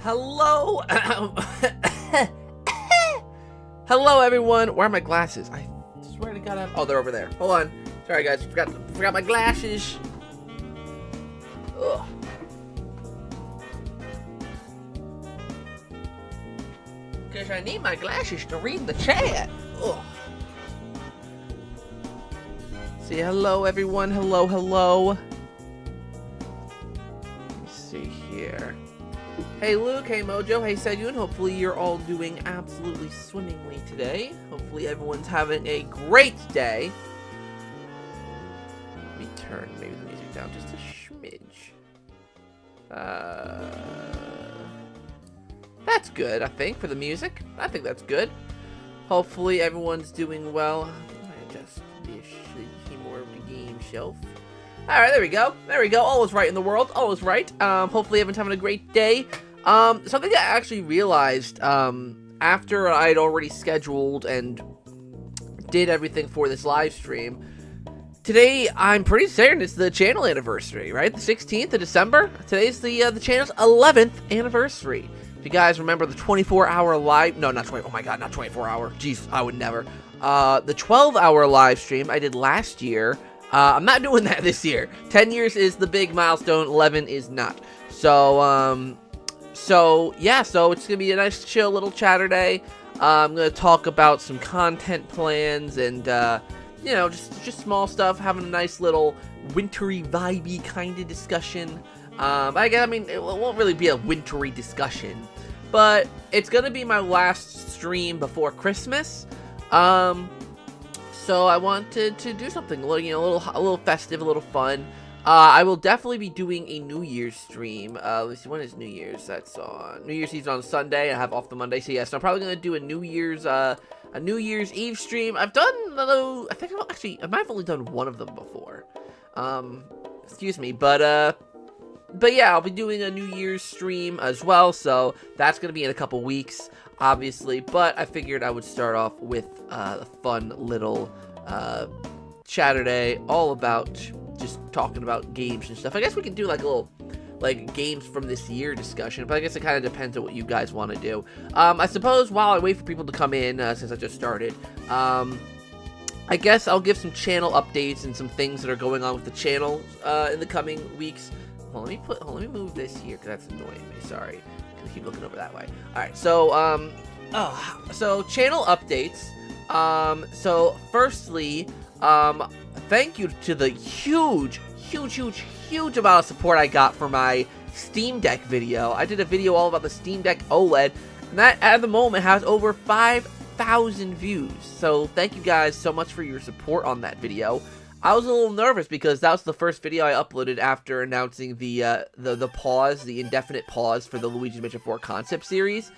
Hello. Hello, everyone. Where are my glasses? I swear to God, oh, they're over there. Hold on. Sorry, guys. Forgot my glasses. Ugh. Because I need my glasses to read the chat. Ugh. Say hello, everyone. Hello, hello. Let me see here. Hey Luke, hey Mojo, hey Sayun, hopefully you're all doing absolutely swimmingly today. Hopefully everyone's having a great day. Let me turn maybe the music down just a smidge. That's good, I think, for the music. I think that's good. Hopefully everyone's doing well. I adjust the more of the game shelf. Alright, there we go. There we go. All is right in the world. All is right. Hopefully everyone's having a great day. Something I actually realized, after I'd already scheduled and did everything for this live stream, today I'm pretty certain it's the channel anniversary, right? The 16th of December? Today's the channel's 11th anniversary. If you guys remember the 24-hour live, no, not 20, oh my god, not 24-hour, jeez, I would never. The 12-hour live stream I did last year. I'm not doing that this year. 10 years is the big milestone, 11 is not. So yeah, so it's gonna be a nice chill little Chaturday. I'm gonna talk about some content plans and you know, just small stuff, having a nice little wintry vibey kind of discussion. I mean, it won't really be a wintry discussion, but it's gonna be my last stream before Christmas. So I wanted to do something a little, you know, a little festive, a little fun. I will definitely be doing a New Year's stream. Let's see, when is New Year's? That's on New Year's Eve's on Sunday. I have off the Monday, so yes, I'm probably gonna do a New Year's Eve stream. I've done I think I might have only done one of them before. Excuse me, but yeah, I'll be doing a New Year's stream as well. So that's gonna be in a couple weeks, obviously. But I figured I would start off with a fun little Chaturday, all about just talking about games and stuff. I guess we can do like a little games from this year discussion, but I guess it kind of depends on what you guys want to do. I suppose while I wait for people to come in, since I just started, I guess I'll give some channel updates and some things that are going on with the channel in the coming weeks. Let me move this here because that's annoying me. Sorry, I keep looking over that way. All right, so so channel updates. So firstly, thank you to the huge amount of support I got for my Steam Deck video. I did a video all about the Steam Deck OLED, and that at the moment has over 5,000 views. So thank you guys so much for your support on that video. I was a little nervous because that was the first video I uploaded after announcing the indefinite pause for the Luigi's Mansion 4 concept series.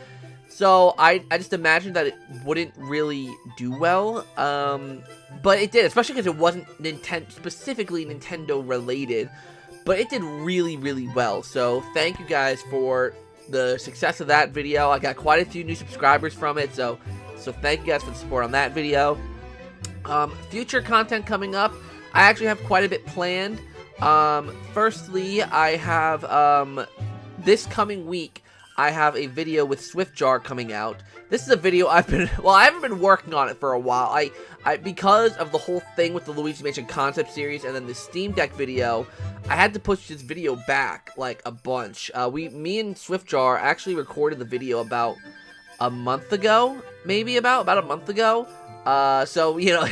So I just imagined that it wouldn't really do well, but it did, especially because it wasn't specifically Nintendo related, but it did really well. So thank you guys for the success of that video. I got quite a few new subscribers from it, so thank you guys for the support on that video. Future content coming up, I actually have quite a bit planned. Firstly, I have this coming week, I have a video with SwiftJar coming out. This is a video I haven't been working on it for a while. I because of the whole thing with the Luigi's Mansion concept series and then the Steam Deck video, I had to push this video back like a bunch. Me and SwiftJar actually recorded the video about a month ago, maybe about a month ago. So you know,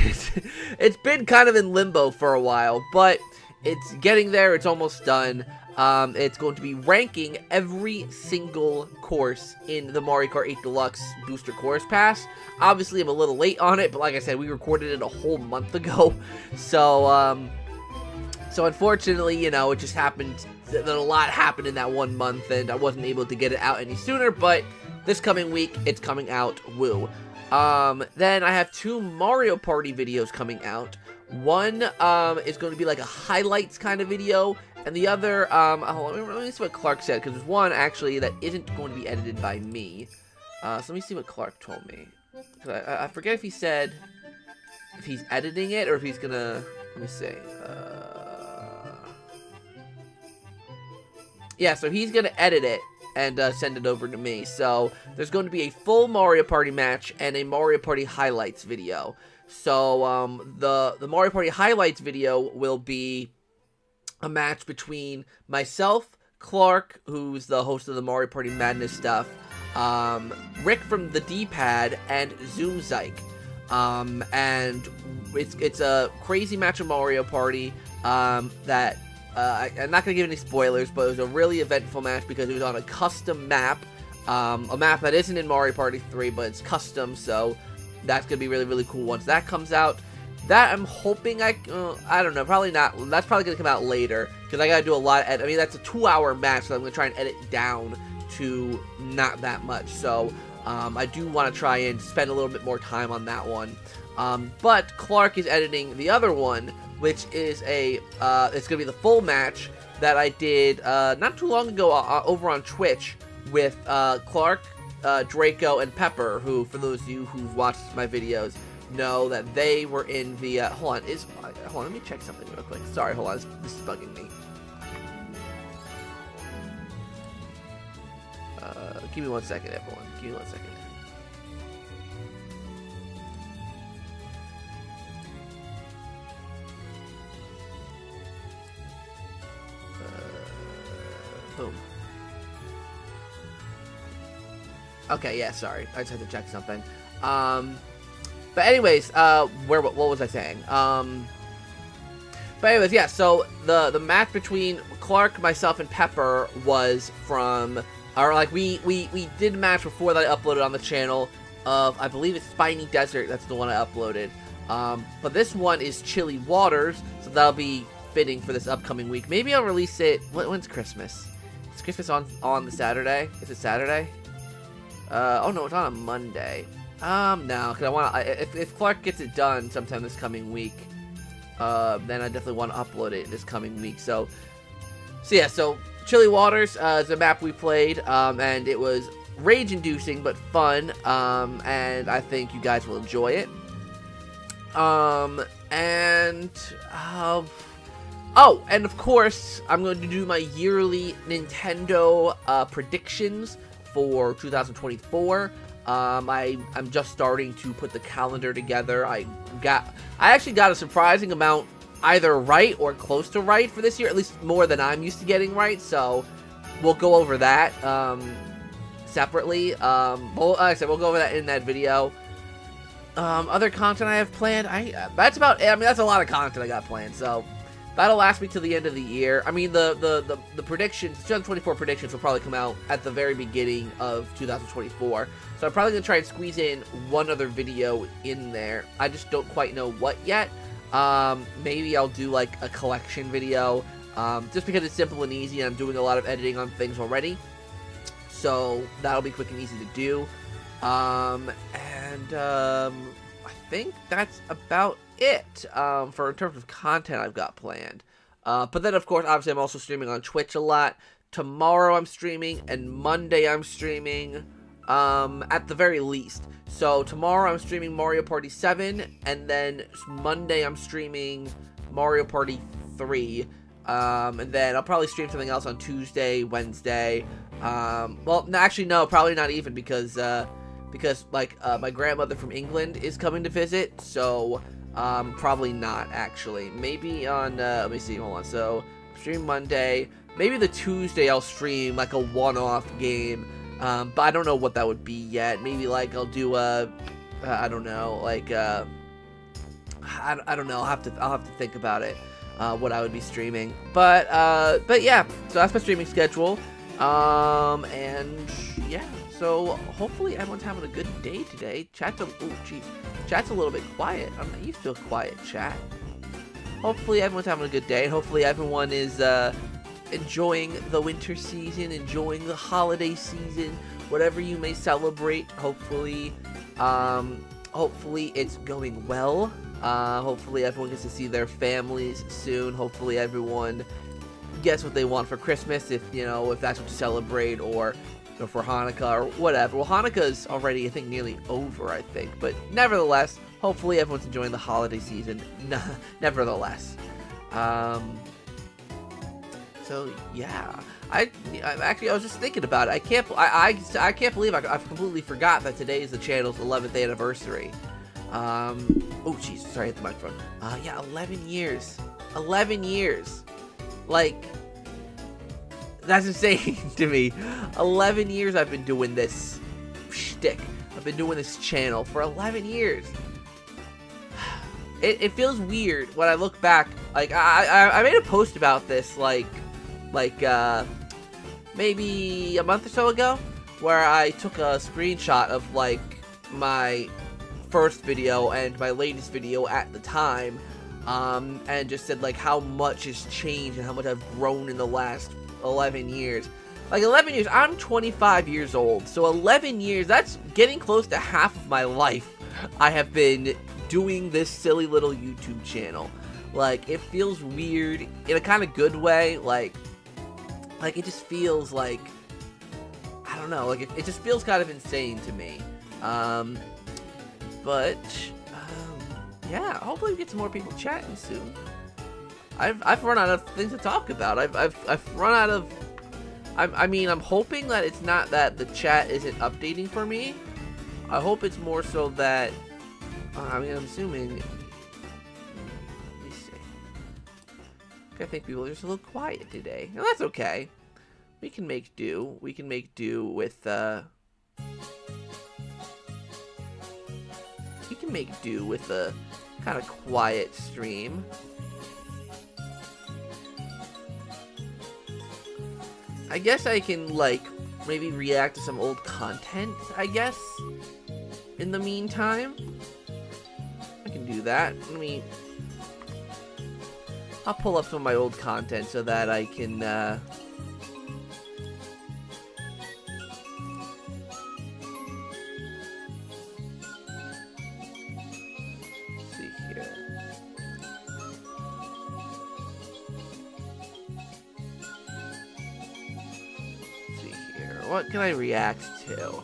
it's been kind of in limbo for a while, but it's getting there. It's almost done. It's going to be ranking every single course in the Mario Kart 8 Deluxe Booster Course Pass. Obviously, I'm a little late on it, but like I said, we recorded it a whole month ago. So unfortunately, you know, it just happened that a lot happened in that 1 month, and I wasn't able to get it out any sooner, but this coming week, it's coming out, woo. Then I have 2 Mario Party videos coming out. One, is going to be like a highlights kind of video, and the other, let me see what Clark said, because there's one, actually, that isn't going to be edited by me. So let me see what Clark told me. I forget if he said if he's editing it, or if he's gonna, let me see, yeah, so he's gonna edit it, and send it over to me. So there's going to be a full Mario Party match and a Mario Party highlights video. So the Mario Party highlights video will be a match between myself, Clark, who's the host of the Mario Party Madness stuff, Rick from the D-Pad, and Zoomzyke. And it's a crazy match of Mario Party that I'm not going to give any spoilers, but it was a really eventful match because it was on a custom map, a map that isn't in Mario Party 3, but it's custom, so that's going to be really, really cool once that comes out. That I'm hoping I don't know, probably not. That's probably going to come out later because I got to do a lot of I mean, that's a 2-hour match, so I'm going to try and edit down to not that much. So I do want to try and spend a little bit more time on that one. But Clark is editing the other one, which is it's going to be the full match that I did not too long ago over on Twitch with Clark, Draco, and Pepper, who, for those of you who've watched my videos, know that they were in the hold on, let me check something real quick. Sorry, hold on, this is bugging me. Give me 1 second, everyone. Give me 1 second. Boom. Okay, yeah, sorry. I just had to check something. But anyways, what was I saying? But anyways, yeah, so the match between Clark, myself, and Pepper was from, or like, we did a match before that I uploaded on the channel of, I believe it's Spiny Desert, that's the one I uploaded. But this one is Chilly Waters, so that'll be fitting for this upcoming week. Maybe I'll release it, when's Christmas? Is Christmas on the Saturday? Is it Saturday? Oh no, it's on a Monday. No, because I want to, if Clark gets it done sometime this coming week, then I definitely want to upload it this coming week. So yeah, so Chilly Waters is a map we played, and it was rage-inducing but fun, and I think you guys will enjoy it. Oh, and of course, I'm going to do my yearly Nintendo predictions for 2024. I'm just starting to put the calendar together. I actually got a surprising amount either right or close to right for this year, at least more than I'm used to getting right, so we'll go over that separately. Like I said, we'll go over that in that video. Other content I have planned, that's about it. I mean, that's a lot of content I got planned, so that'll last me till the end of the year. I mean, the predictions, 2024 predictions will probably come out at the very beginning of 2024. So I'm probably going to try and squeeze in one other video in there. I just don't quite know what yet. Maybe I'll do like a collection video, just because it's simple and easy and I'm doing a lot of editing on things already. So that'll be quick and easy to do. I think that's about it for in terms of content I've got planned. But then, of course, obviously, I'm also streaming on Twitch a lot. Tomorrow I'm streaming, and Monday I'm streaming, at the very least. So tomorrow I'm streaming Mario Party 7, and then Monday I'm streaming Mario Party 3. And then I'll probably stream something else on Tuesday, Wednesday. Well, no, actually, no, probably not even, because my grandmother from England is coming to visit, so probably not, actually. Maybe on, let me see, hold on. So, stream Monday. Maybe the Tuesday I'll stream, like, a one-off game. But I don't know what that would be yet. Maybe, like, I'll do a, I don't know, like, I don't know. I'll have to think about it, what I would be streaming. But yeah, so that's my streaming schedule. And yeah. So hopefully everyone's having a good day today. Chat's a little bit quiet. I'm not used to a quiet chat. Hopefully everyone's having a good day, and hopefully everyone is enjoying the winter season, enjoying the holiday season, whatever you may celebrate. Hopefully it's going well. Hopefully everyone gets to see their families soon. Hopefully everyone gets what they want for Christmas, if that's what you celebrate, or for Hanukkah or whatever. Well, Hanukkah's already, I think, nearly over, I think. But nevertheless, hopefully everyone's enjoying the holiday season. Nevertheless. So, yeah. Actually, I was just thinking about it. I can't believe I've completely forgot that today is the channel's 11th anniversary. Oh jeez, sorry, I hit the microphone. Yeah, 11 years. 11 years. Like, that's insane to me. 11 years I've been doing this shtick. I've been doing this channel for 11 years. It feels weird when I look back. Like, I made a post about this, like maybe a month or so ago, where I took a screenshot of, like, my first video and my latest video at the time, and just said, like, how much has changed and how much I've grown in the last 11 years. Like, 11 years, I'm 25 years old, so 11 years, that's getting close to half of my life I have been doing this silly little YouTube channel. Like, it feels weird in a kind of good way. Like it just feels like, I don't know, like it just feels kind of insane to me. But yeah, hopefully we get some more people chatting soon. I've run out of things to talk about. I've run out of. I mean, I'm hoping that it's not that the chat isn't updating for me. I hope it's more so that. I mean, I'm assuming. Let me see. I think people are just a little quiet today. And that's okay. We can make do. We can make do with, we can make do with a kind of quiet stream. I guess I can, like, maybe react to some old content, I guess, in the meantime. I can do that. I'll pull up some of my old content so that I can, see here. See here. What can I react to?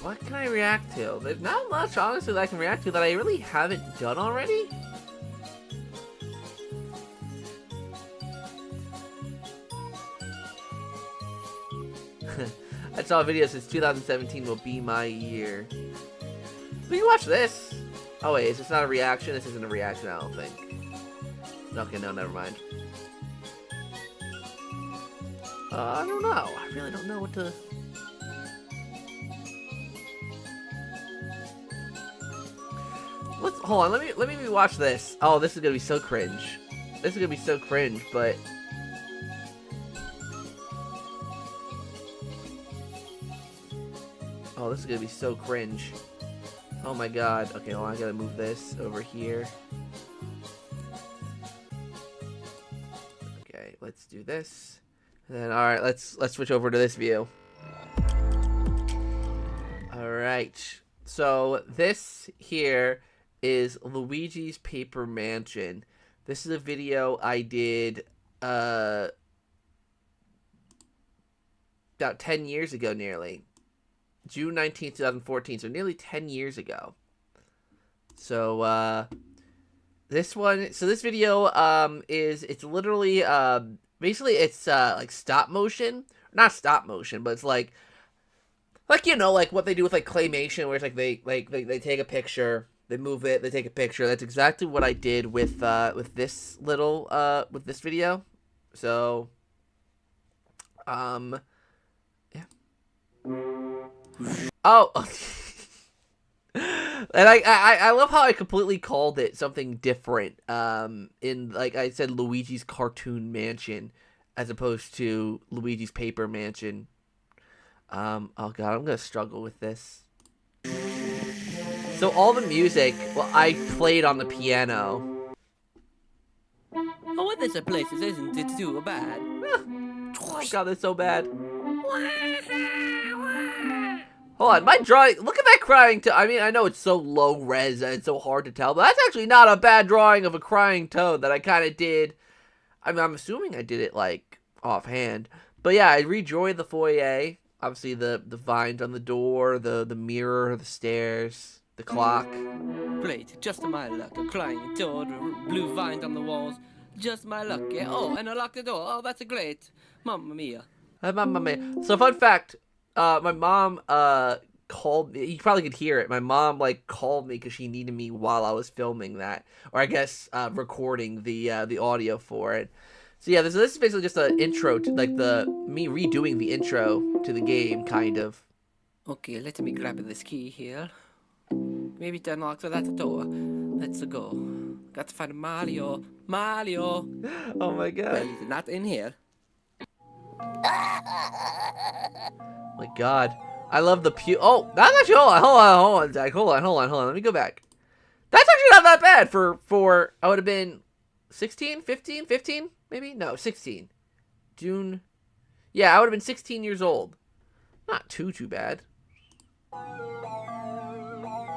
What can I react to? There's not much, honestly, that I can react to that I really haven't done already. I saw a video that says 2017 will be my year. We can watch this. Oh wait, is this not a reaction? This isn't a reaction, I don't think. Okay, no, never mind. I don't know. I really don't know what to... Hold on, let me watch this. Oh, this is gonna be so cringe. This is gonna be so cringe, but oh, this is gonna be so cringe. Oh my god. Okay, hold on, I gotta move this over here. Okay, let's do this. And then alright, let's switch over to this view. Alright. So this here is Luigi's Paper Mansion. This is a video I did about 10 years ago, nearly. June 19th, 2014, so nearly 10 years ago. So this video it's literally basically it's like stop motion. Not stop motion, but it's like you know, like what they do with like claymation, where it's like they take a picture, they move it, they take a picture. That's exactly what I did with this little with this video. So yeah. Oh. And I love how I completely called it something different. In, like I said, Luigi's Cartoon Mansion as opposed to Luigi's Paper Mansion. Oh god, I'm gonna struggle with this. So all the music, well, I played on the piano. Oh, there's a place that isn't it too bad? Oh god, that's so bad. Hold on, my drawing, look at that crying toad. I mean, I know it's so low res and it's so hard to tell, but that's actually not a bad drawing of a crying toad that I kind of did. I mean, I'm assuming I did it, like, offhand. But yeah, I rejoined the foyer. Obviously, the vines on the door, the mirror, the stairs, the clock. Great, just my luck. A crying toad, blue vines on the walls. Just my luck, yeah. Oh, and I locked the door. Oh, that's great. Mamma mia. Mamma mia. So fun fact, my mom called me. You probably could hear it. My mom like called me because she needed me while I was filming that, or I guess recording the audio for it. So yeah, this is basically just an intro to like me redoing the intro to the game, kind of. Okay, let me grab this key here. Maybe to unlock that door. Let's go. Got to find Mario. Mario! Oh my god. Well, he's not in here. My god. I love the Oh, that's actually, hold on, Zach. Hold on. Let me go back. That's actually not that bad for I would have been 16, 15, maybe? No, 16. June. Yeah, I would have been 16 years old. Not too bad.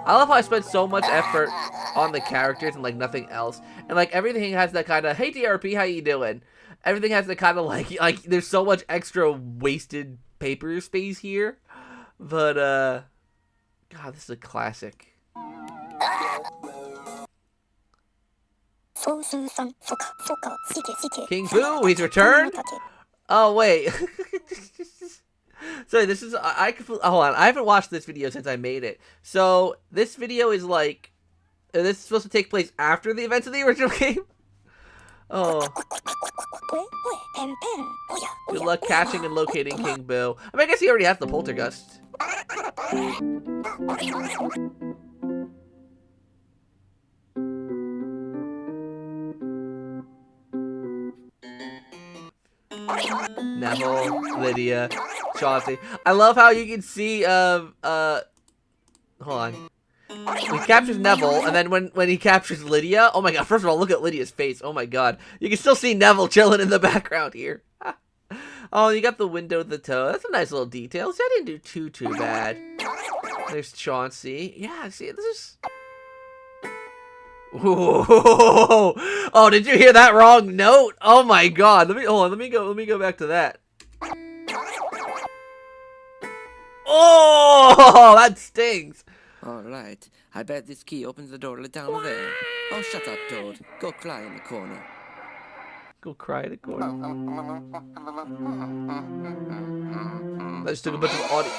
I love how I spent so much effort on the characters and like nothing else. And like everything has that kind of, hey DRP, how you doing? Everything has that kind of like there's so much extra wasted paper space here. But God, this is a classic. King Boo, he's returned? Oh wait. Sorry, this is hold on. I haven't watched this video since I made it. So this video is like, this is supposed to take place after the events of the original game. Oh. Good luck catching and locating King Boo. I mean, I guess he already has the poltergust. Neville, Lydia, Chauncey. I love how you can see, hold on. He captures Neville, and then when he captures Lydia, oh my god, first of all, look at Lydia's face, oh my god. You can still see Neville chilling in the background here. Oh, you got the window with the toe. That's a nice little detail. See, I didn't do too bad. There's Chauncey. Yeah, see, this is... Whoa. Oh, did you hear that wrong note? Oh my god. Hold on, let me go back to that. Oh, that stings. Alright, I bet this key opens the door down there. Oh, shut up, Toad. Go cry in the corner. Go cry in the corner. I just took a bunch of audio.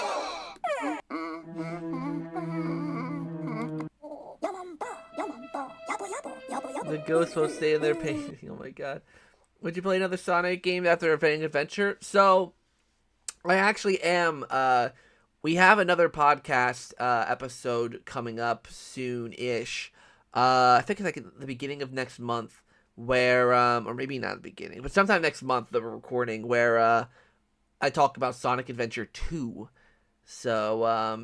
The ghosts won't stay in their painting. Oh my god. Would you play another Sonic game after a Fang Adventure? So, I actually am. We have another podcast episode coming up soon-ish. I think it's like at the beginning of next month, where, or maybe not the beginning, but sometime next month that we're recording, where I talk about Sonic Adventure 2. So I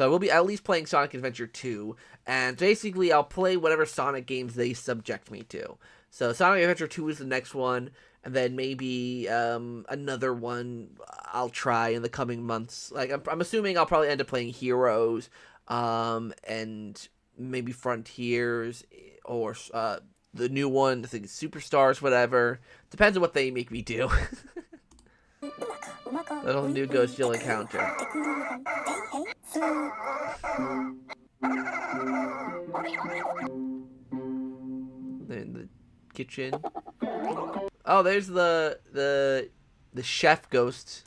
will be at least playing Sonic Adventure 2, and basically I'll play whatever Sonic games they subject me to. So Sonic Adventure 2 is the next one, and then maybe another one I'll try in the coming months. Like I'm assuming I'll probably end up playing Heroes, and maybe Frontiers, or the new one, I think Superstars, whatever. Depends on what they make me do. Little new ghost you'll encounter. In the kitchen. Oh, there's the chef ghost.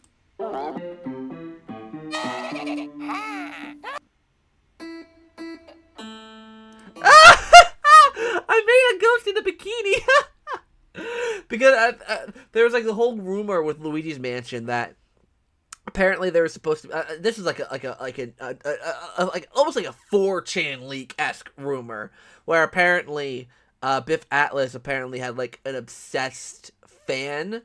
I made a ghost in a bikini. Because there was like the whole rumor with Luigi's Mansion that apparently they were supposed to. This is like almost like a 4chan leak-esque rumor where apparently Biff Atlas apparently had like an obsessed fan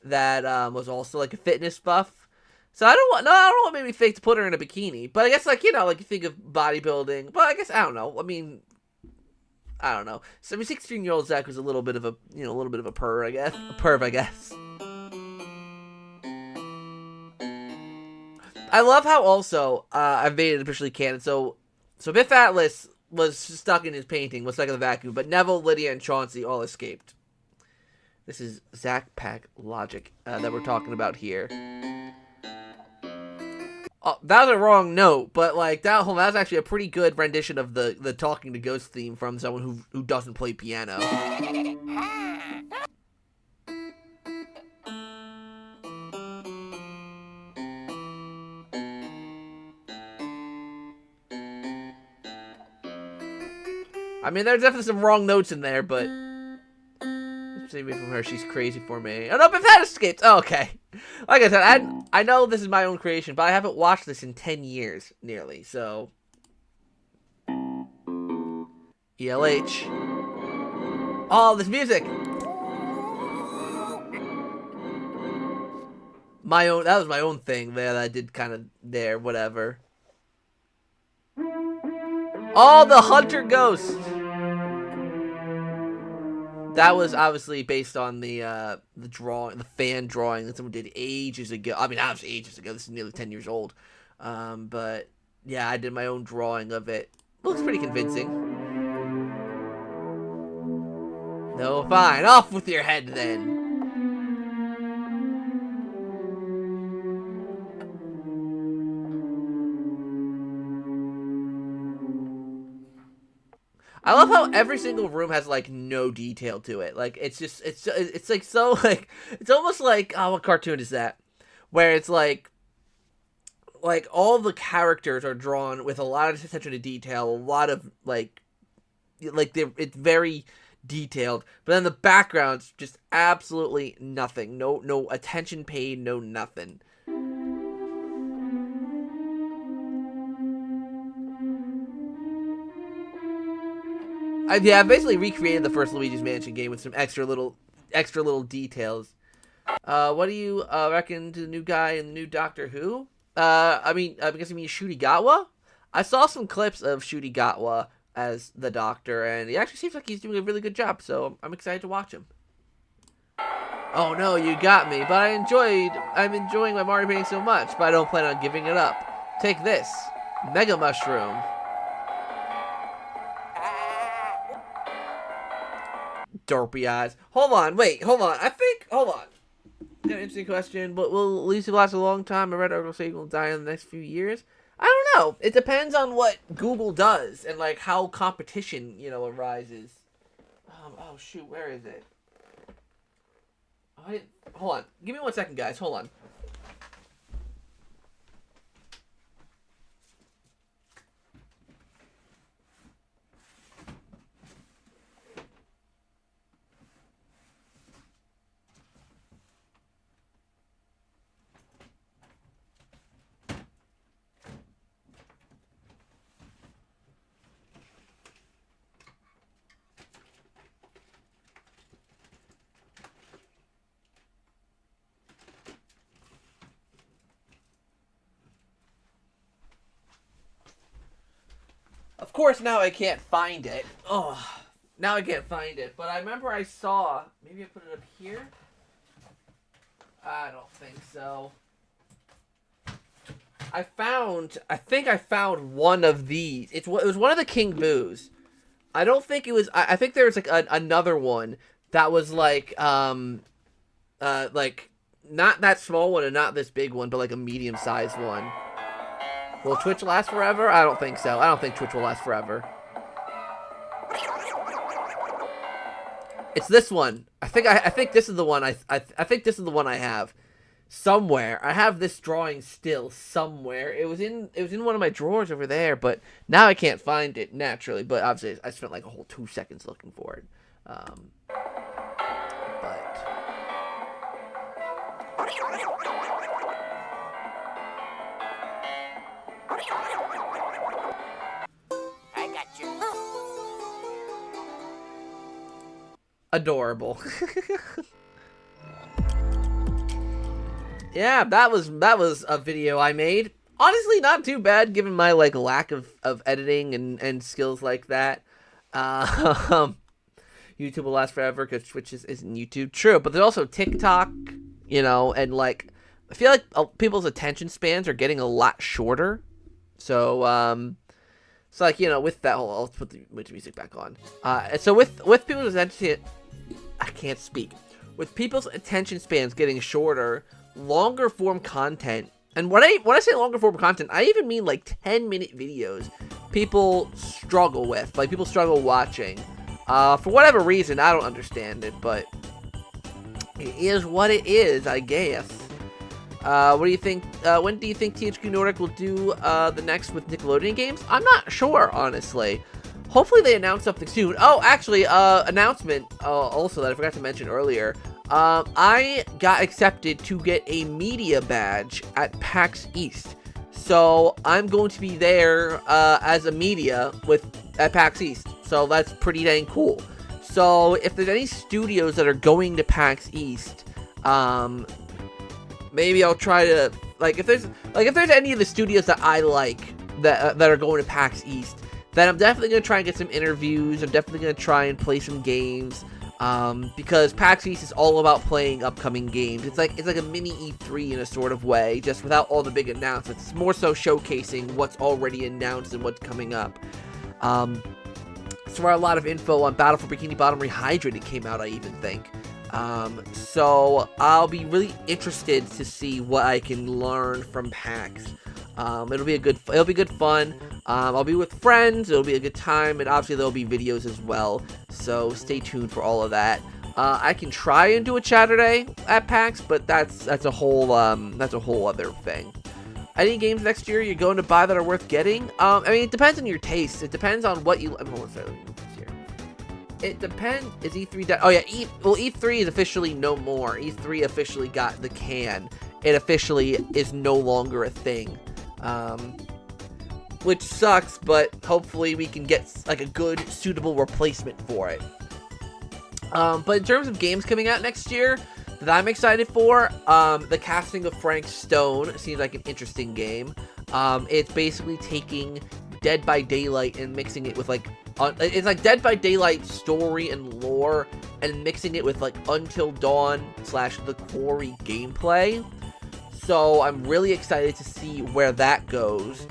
that was also like a fitness buff. So I don't want maybe fake to put her in a bikini, but I guess like you think of bodybuilding. But I guess I don't know. I don't know. So, 16-year-old Zach was a little bit of a perv, I guess. I love how also I've made it officially canon. So Biff Atlas was stuck in his painting, was stuck in the vacuum, but Neville, Lydia, and Chauncey all escaped. This is Zach Pack Logic that we're talking about here. Oh, that was a wrong note, but like that was actually a pretty good rendition of the Talking to Ghosts theme from someone who doesn't play piano. I mean, there's definitely some wrong notes in there, but save me from her. She's crazy for me. Oh no, but that escaped. Oh, okay. Like I said, I know this is my own creation, but I haven't watched this in 10 years, nearly. So, ELH. Oh, this music. My own. That was my own thing there. That I did kind of there. Whatever. Oh, the Hunter Ghost. That was obviously based on the fan drawing that someone did ages ago. I mean, that was ages ago. This is nearly 10 years old. But yeah, I did my own drawing of it. Looks pretty convincing. No, fine. Off with your head then. I love how every single room has like no detail to it. Like it's like so like it's almost like what cartoon is that? Where it's like all the characters are drawn with a lot of attention to detail, a lot of it's very detailed, but then the background's just absolutely nothing. No attention paid, no nothing. I basically recreated the first Luigi's Mansion game with some extra little details. What do you reckon to the new guy in the new Doctor Who? I guess you mean Shudigatwa? I saw some clips of Shudigatwa as the Doctor, and he actually seems like he's doing a really good job, so I'm excited to watch him. Oh no, you got me, but I'm enjoying my Mario painting so much, but I don't plan on giving it up. Take this, Mega Mushroom. Dorpy eyes. Hold on. Hold on. Got an interesting question, but will Lisa last a long time? I read article saying will die in the next few years. I don't know. It depends on what Google does and like how competition, arises. Oh shoot, where is it? Hold on. Give me 1 second, guys. Hold on. Of course, now I can't find it. Oh, now I can't find it. But I remember I saw... Maybe I put it up here? I don't think so. I think I found one of these. It was one of the King Boos. I don't think it was... I think there was like another one that was like not that small one and not this big one, but like a medium-sized one. Will Twitch last forever? I don't think so. I don't think Twitch will last forever. It's this one. I think this is the one. I think this is the one I have somewhere. I have this drawing still somewhere. It was in one of my drawers over there, but now I can't find it naturally. But obviously, I spent like a whole 2 seconds looking for it. I got you. Adorable. Yeah, that was a video I made. Honestly, not too bad given my like lack of editing and skills like that. YouTube will last forever because Twitch isn't YouTube. True, but there's also TikTok, and like I feel like people's attention spans are getting a lot shorter. So it's like, with that whole, I'll put the music back on. And so with people's attention, I can't speak. with people's attention spans getting shorter, longer form content, and when I say longer form content, I even mean like 10-minute videos, people struggle with, like people struggle watching. For whatever reason, I don't understand it, but it is what it is, I guess. What do you think? When do you think THQ Nordic will do the next with Nickelodeon games? I'm not sure, honestly. Hopefully they announce something soon. Oh, actually, announcement also that I forgot to mention earlier. I got accepted to get a media badge at PAX East. So I'm going to be there as a media at PAX East. So that's pretty dang cool. So if there's any studios that are going to PAX East, maybe I'll try to if there's any of the studios that I like that are going to PAX East, then I'm definitely gonna try and get some interviews. I'm definitely gonna try and play some games. Because PAX East is all about playing upcoming games. It's like a mini E3 in a sort of way, just without all the big announcements. It's more so showcasing what's already announced and what's coming up. So a lot of info on Battle for Bikini Bottom Rehydrated came out, I even think. So I'll be really interested to see what I can learn from PAX. It'll be good fun. I'll be with friends. It'll be a good time, and obviously there'll be videos as well. So stay tuned for all of that. I can try and do a Chaturday at PAX, but that's a whole other thing. Any games next year you're going to buy that are worth getting? I mean, it depends on your taste. It depends on what you. Hold on, sorry, let me move this here. It depends. Is E3 oh yeah, E3 is officially no more. E3 officially got the can. It officially is no longer a thing. Which sucks, but hopefully we can get like a good, suitable replacement for it. But in terms of games coming out next year that I'm excited for, the casting of Frank Stone seems like an interesting game. It's basically taking Dead by Daylight and mixing it with it's like Dead by Daylight story and lore and mixing it with like Until Dawn / The Quarry gameplay. So I'm really excited to see where that goes.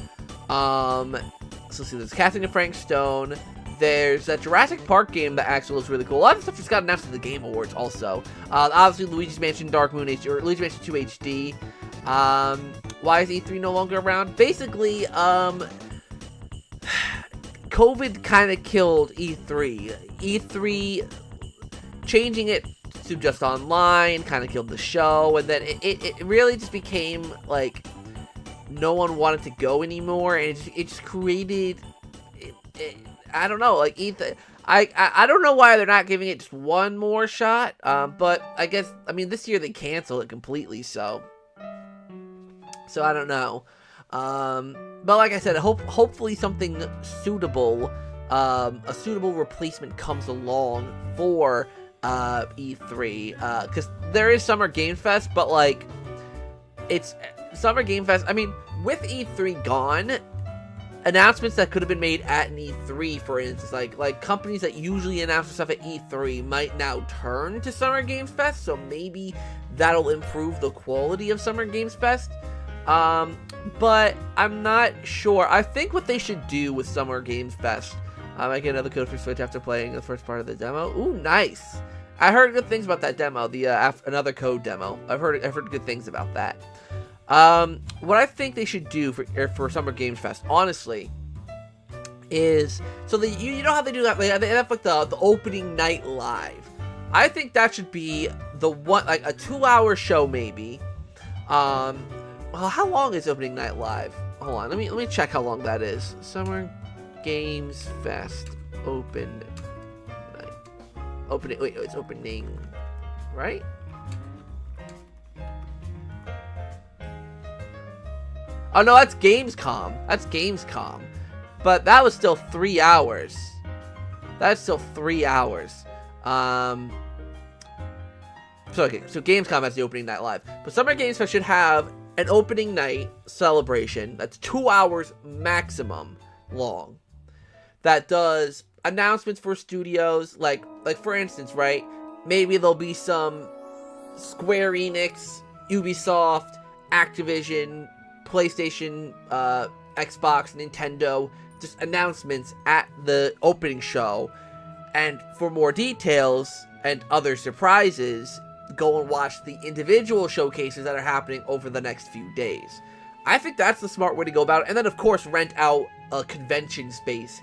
So let's see, there's casting of Frank Stone. There's that Jurassic Park game that actually looks really cool. A lot of stuff just got announced at the Game Awards also. Obviously Luigi's Mansion Dark Moon HD, or Luigi's Mansion 2 HD. Why is E3 no longer around? Basically, COVID kind of killed E3. E3 changing it to just online kind of killed the show, and then it really just became like no one wanted to go anymore, and it just created I don't know, like I don't know why they're not giving it just one more shot, but I guess, I mean, this year they canceled it completely, so I don't know. But like I said, hopefully something suitable, a suitable replacement comes along for E3, because there is Summer Game Fest, but like it's Summer Game Fest. I mean, with E3 gone, announcements that could have been made at an E3, for instance, like companies that usually announce stuff at E3 might now turn to Summer Games Fest, so maybe that'll improve the quality of Summer Games Fest. But I'm not sure. I think what they should do with Summer Games Fest, I get another code for Switch after playing the first part of the demo. Ooh, nice. I heard good things about that demo, the another code demo. I've heard good things about that. What I think they should do for Summer Games Fest, honestly, is so that you know how they do that. They have like the opening night live. I think that should be the one, like a 2-hour show maybe. Well, how long is opening night live? Hold on, let me check how long that is. Summer Games Fest open night. Opening. Wait, it's opening, right? Oh no, that's Gamescom. That's Gamescom. But that was still 3 hours. That's still 3 hours. So Gamescom has the opening night live. But Summer Games Fest should have an opening night celebration that's 2 hours maximum long. That does announcements for studios, like for instance, right? Maybe there'll be some Square Enix, Ubisoft, Activision, PlayStation, Xbox, Nintendo, just announcements at the opening show. And for more details and other surprises, go and watch the individual showcases that are happening over the next few days. I think that's the smart way to go about it. And then, of course, rent out a convention space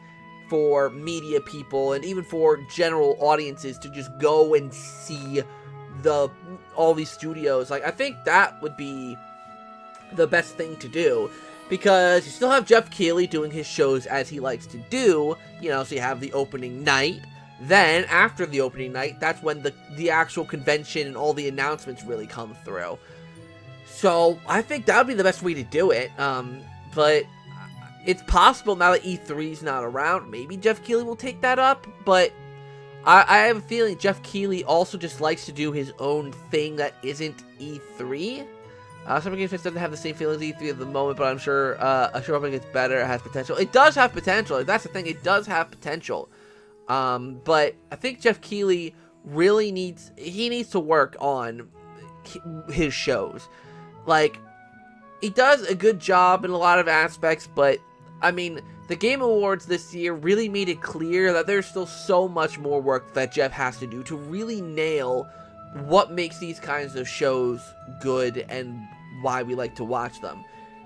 for media people and even for general audiences to just go and see all these studios. Like, I think that would be the best thing to do, because you still have Jeff Keighley doing his shows as he likes to do, you know, so you have the opening night. Then, after the opening night, that's when the actual convention and all the announcements really come through. So, I think that would be the best way to do it. But it's possible now that E3's not around, maybe Jeff Keighley will take that up, but I have a feeling Jeff Keighley also just likes to do his own thing that isn't E3. Summer Game Fest doesn't have the same feeling as E3 at the moment, but I'm sure hoping it gets better. It has potential. It does have potential. That's the thing. It does have potential. But I think Jeff Keighley really needs to work on his shows. Like, he does a good job in a lot of aspects, but I mean, the Game Awards this year really made it clear that there's still so much more work that Jeff has to do to really nail what makes these kinds of shows good and why we like to watch them.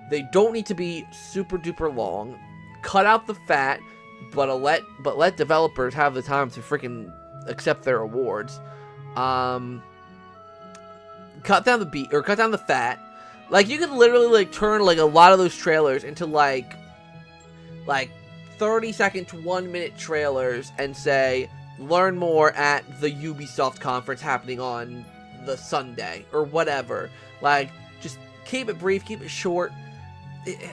They don't need to be super duper long. Cut out the fat, but let developers have the time to freaking accept their awards. Cut down the fat. Like, you could literally, like, turn, like, a lot of those trailers into, like 30-second to 1-minute trailers and say, learn more at the Ubisoft conference happening on the Sunday, or whatever. Like, just keep it brief, keep it short.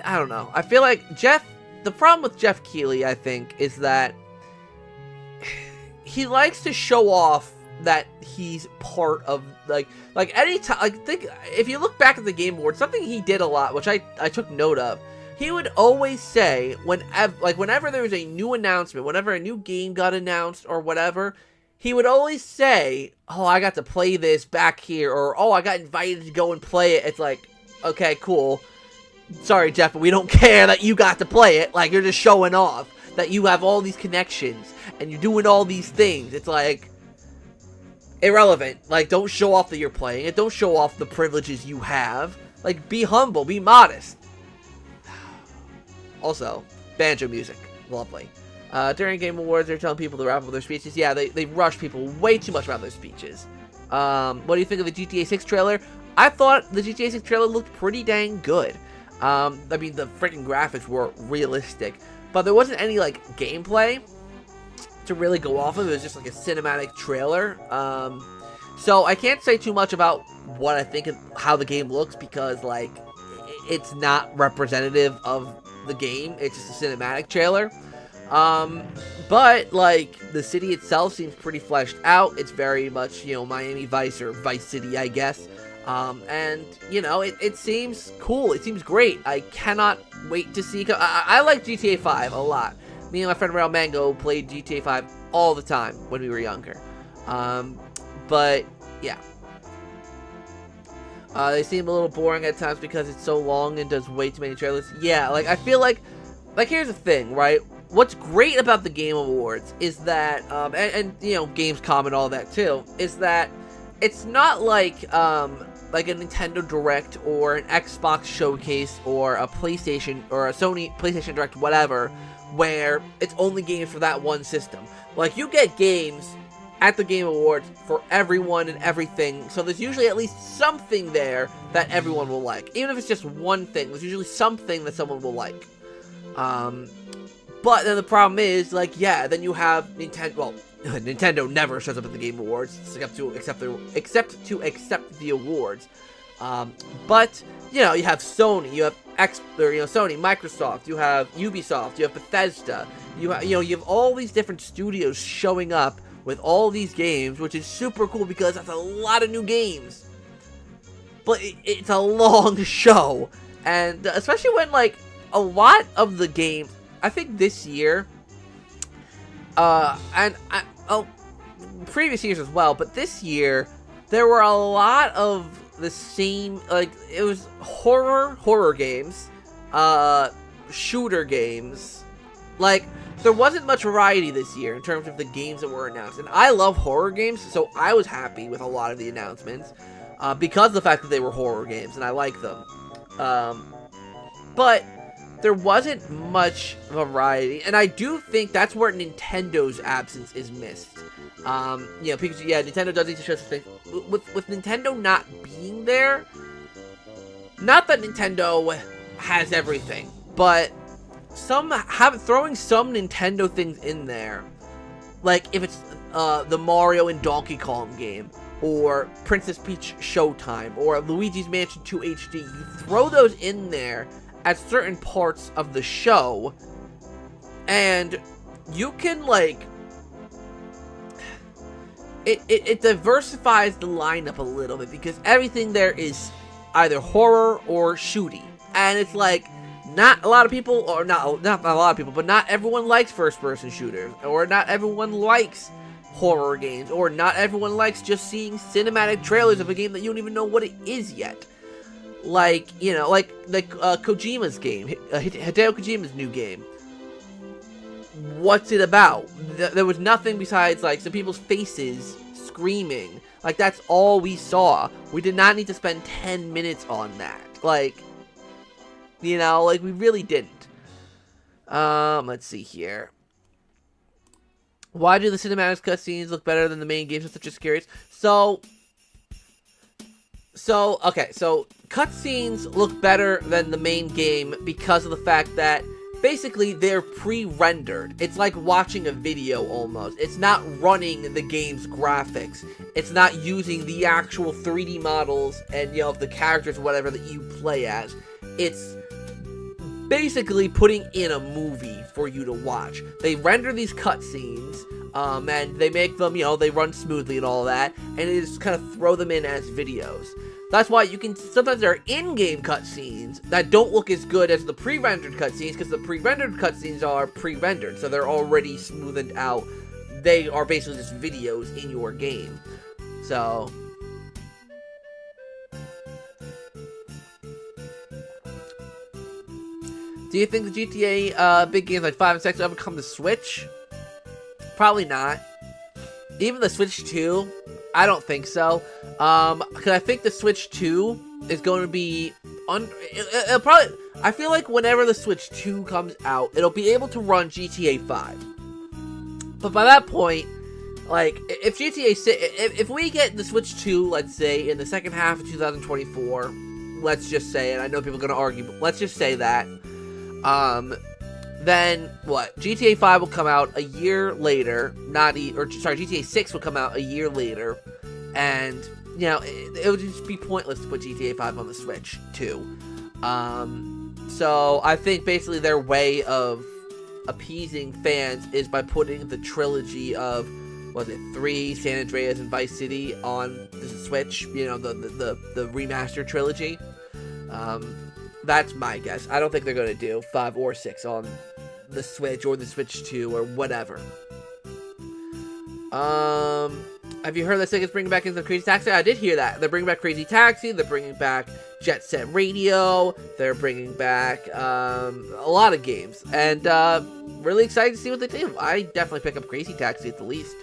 I don't know. I feel like the problem with Jeff Keighley, I think, is that he likes to show off that he's part of, like any time, like, think, if you look back at the Game Awards, something he did a lot, which I took note of, he would always say, whenever there was a new announcement, whenever a new game got announced or whatever, he would always say, oh, I got to play this back here, or, oh, I got invited to go and play it. It's like, okay, cool. Sorry, Jeff, but we don't care that you got to play it. Like, you're just showing off that you have all these connections, and you're doing all these things. It's like, irrelevant. Like, don't show off that you're playing it. Don't show off the privileges you have. Like, be humble, be modest. Also, banjo music. Lovely. During Game Awards, they're telling people to wrap up their speeches. Yeah, they rush people way too much around their speeches. What do you think of the GTA 6 trailer? I thought the GTA 6 trailer looked pretty dang good. I mean, the freaking graphics were realistic. But there wasn't any, like, gameplay to really go off of. It was just, like, a cinematic trailer. So I can't say too much about what I think of how the game looks, because, like, it's not representative of the game. It's just a cinematic trailer. But, like, the city itself seems pretty fleshed out. It's very much, you know, Miami Vice, or Vice City, I guess. And, you know, it seems cool. It seems great. I cannot wait to see. I like GTA 5 a lot. Me and my friend Raul Mango played GTA 5 all the time when we were younger. But, yeah. They seem a little boring at times because it's so long and does way too many trailers. Yeah, like, I feel like, here's the thing, right? What's great about the Game Awards is that, and you know, Gamescom and all that too, is that it's not like a Nintendo Direct or an Xbox Showcase or a PlayStation or a Sony PlayStation Direct, whatever, where it's only games for that one system. Like, you get games at the Game Awards for everyone and everything, so there's usually at least something there that everyone will like. Even if it's just one thing, there's usually something that someone will like. But then the problem is, like, yeah, then you have Nintendo. Well, Nintendo never shows up at the Game Awards except to accept the awards. But you know, you have Sony, you have Sony, Microsoft, you have Ubisoft, you have Bethesda, you have all these different studios showing up with all these games, which is super cool because that's a lot of new games. But it's a long show, and especially when, like, a lot of the games, I think this year, previous years as well, but this year, there were a lot of the same, like, it was horror games, shooter games, like, there wasn't much variety this year in terms of the games that were announced. And I love horror games, so I was happy with a lot of the announcements because of the fact that they were horror games, and I like them. But there wasn't much variety, and I do think that's where Nintendo's absence is missed. Because, Nintendo does need to show something. With Nintendo not being there, not that Nintendo has everything, but throwing some Nintendo things in there, like if it's the Mario and Donkey Kong game, or Princess Peach Showtime, or Luigi's Mansion 2 HD, you throw those in there at certain parts of the show, and you can, like, it diversifies the lineup a little bit, because everything there is either horror or shooty, and it's like, not a lot of people, or not a lot of people, but not everyone likes first-person shooters, or not everyone likes horror games, or not everyone likes just seeing cinematic trailers of a game that you don't even know what it is yet. Like, Kojima's game, Hideo Kojima's new game. What's it about? There was nothing besides, like, some people's faces screaming. Like, that's all we saw. We did not need to spend 10 minutes on that. Like, we really didn't. Let's see here. Why do the cinematics cutscenes look better than the main games? I'm just curious. So cutscenes look better than the main game because of the fact that basically they're pre-rendered. It's like watching a video almost. It's not running the game's graphics. It's not using the actual 3D models and, of the characters, whatever, that you play as. It's basically putting in a movie for you to watch. They render these cutscenes, and they make them, they run smoothly and all that, and they just kind of throw them in as videos. That's why sometimes there are in-game cutscenes that don't look as good as the pre-rendered cutscenes, because the pre-rendered cutscenes are pre-rendered, so they're already smoothed out. They are basically just videos in your game. So, do you think the GTA big games like 5 and 6 will ever come to Switch? Probably not. Even the Switch 2, I don't think so. Because I think the Switch 2 is going to be it'll probably, I feel like whenever the Switch 2 comes out, it'll be able to run GTA 5. But by that point, like, if GTA 6, if we get the Switch 2, let's say, in the second half of 2024, let's just say, and I know people are going to argue, but let's just say that, then what? GTA 5 will come out a year later, GTA 6 will come out a year later, and, it would just be pointless to put GTA 5 on the Switch, too. So I think basically their way of appeasing fans is by putting the trilogy of, 3, San Andreas and Vice City on the Switch, the remastered trilogy. That's my guess. I don't think they're going to do 5 or 6 on the Switch or the Switch 2 or whatever. Have you heard that Sega's bringing back into Crazy Taxi? I did hear that. They're bringing back Crazy Taxi. They're bringing back Jet Set Radio. They're bringing back a lot of games. And really excited to see what they do. I definitely pick up Crazy Taxi at the least.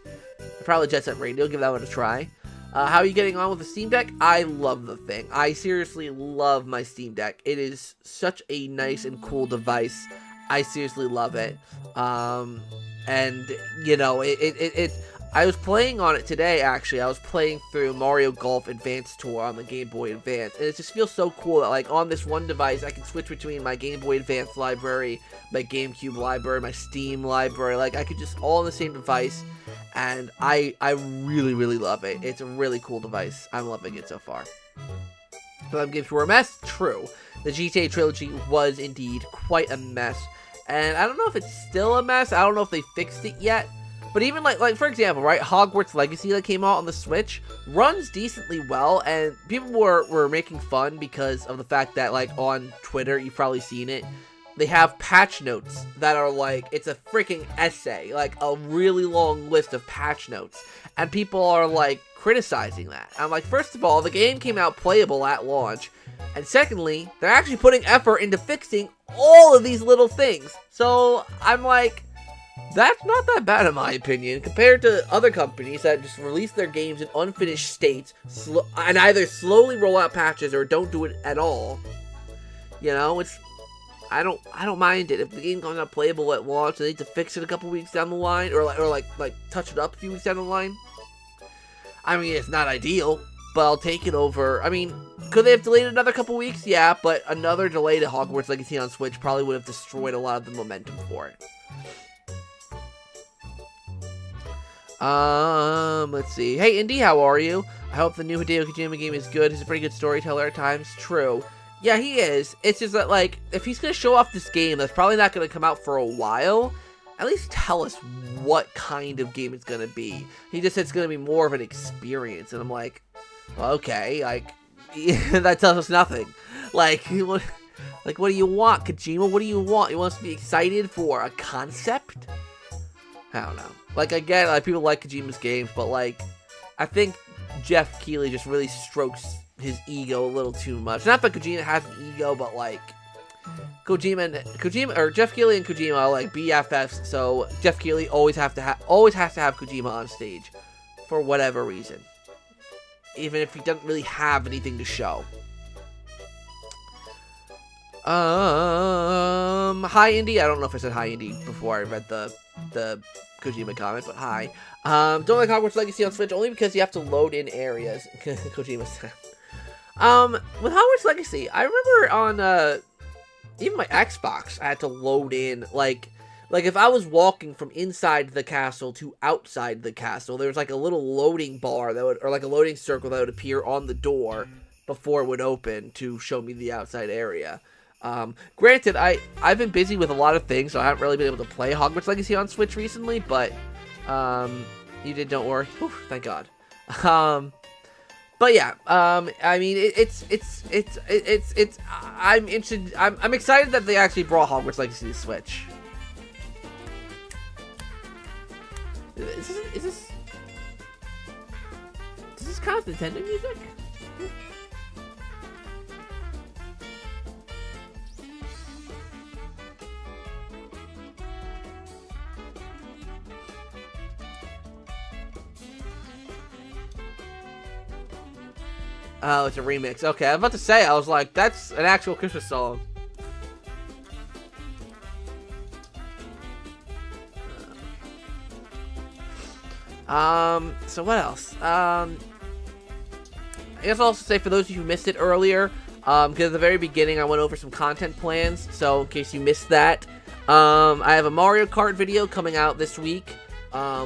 Probably Jet Set Radio. Give that one a try. How are you getting on with the Steam Deck? I love the thing. I seriously love my Steam Deck. It is such a nice and cool device. I seriously love it. I was playing on it today, actually. I was playing through Mario Golf Advance Tour on the Game Boy Advance, and it just feels so cool that, like, on this one device, I can switch between my Game Boy Advance library, my GameCube library, my Steam library. Like, I could just all on the same device, and I really, really love it. It's a really cool device. I'm loving it so far. Some games were a mess? True. The GTA trilogy was indeed quite a mess, and I don't know if it's still a mess. I don't know if they fixed it yet. But even, like for example, right, Hogwarts Legacy that came out on the Switch runs decently well, and people were making fun because of the fact that, like, on Twitter, you've probably seen it, they have patch notes that are, like, it's a freaking essay, like, a really long list of patch notes, and people are, like, criticizing that. I'm like, first of all, the game came out playable at launch, and secondly, they're actually putting effort into fixing all of these little things, so I'm like, That's not that bad in my opinion, compared to other companies that just release their games in unfinished states, and either slowly roll out patches or don't do it at all. You know, I don't mind it if the game comes out playable at launch. They need to fix it a couple weeks down the line, or like touch it up a few weeks down the line. I mean, it's not ideal, but I'll take it over. I mean, could they have delayed it another couple weeks? Yeah, but another delay to Hogwarts Legacy on Switch probably would have destroyed a lot of the momentum for it. Let's see. Hey, Indy, how are you? I hope the new Hideo Kojima game is good. He's a pretty good storyteller at times. True. Yeah, he is. It's just that, like, if he's going to show off this game that's probably not going to come out for a while, at least tell us what kind of game it's going to be. He just said it's going to be more of an experience, and I'm like, well, okay, like, that tells us nothing. Like, what do you want, Kojima? What do you want? You want us to be excited for a concept? I don't know. Like, again, like, people like Kojima's games, but, like, I think Jeff Keighley just really strokes his ego a little too much. Not that Kojima has an ego, but, like, Jeff Keighley and Kojima are, like, BFFs, so Jeff Keighley always has to have Kojima on stage, for whatever reason. Even if he doesn't really have anything to show. Hi, Indy. I don't know if I said hi, Indy, before I read the Kojima comment, but hi. Don't like Hogwarts Legacy on Switch only because you have to load in areas. Kojima said. With Hogwarts Legacy, I remember on even my Xbox, I had to load in like if I was walking from inside the castle to outside the castle, there was like a little loading bar that would, or like a loading circle that would appear on the door before it would open to show me the outside area. Granted, I've been busy with a lot of things, so I haven't really been able to play Hogwarts Legacy on Switch recently, but, you did, don't worry. Whew, thank God. But yeah, I mean, I'm interested, I'm excited that they actually brought Hogwarts Legacy to Switch. Is this kind of Nintendo music? Oh, it's a remix. Okay, I was about to say, I was like, that's an actual Christmas song. So what else? I guess I'll also say, for those of you who missed it earlier, because at the very beginning I went over some content plans, so in case you missed that, I have a Mario Kart video coming out this week.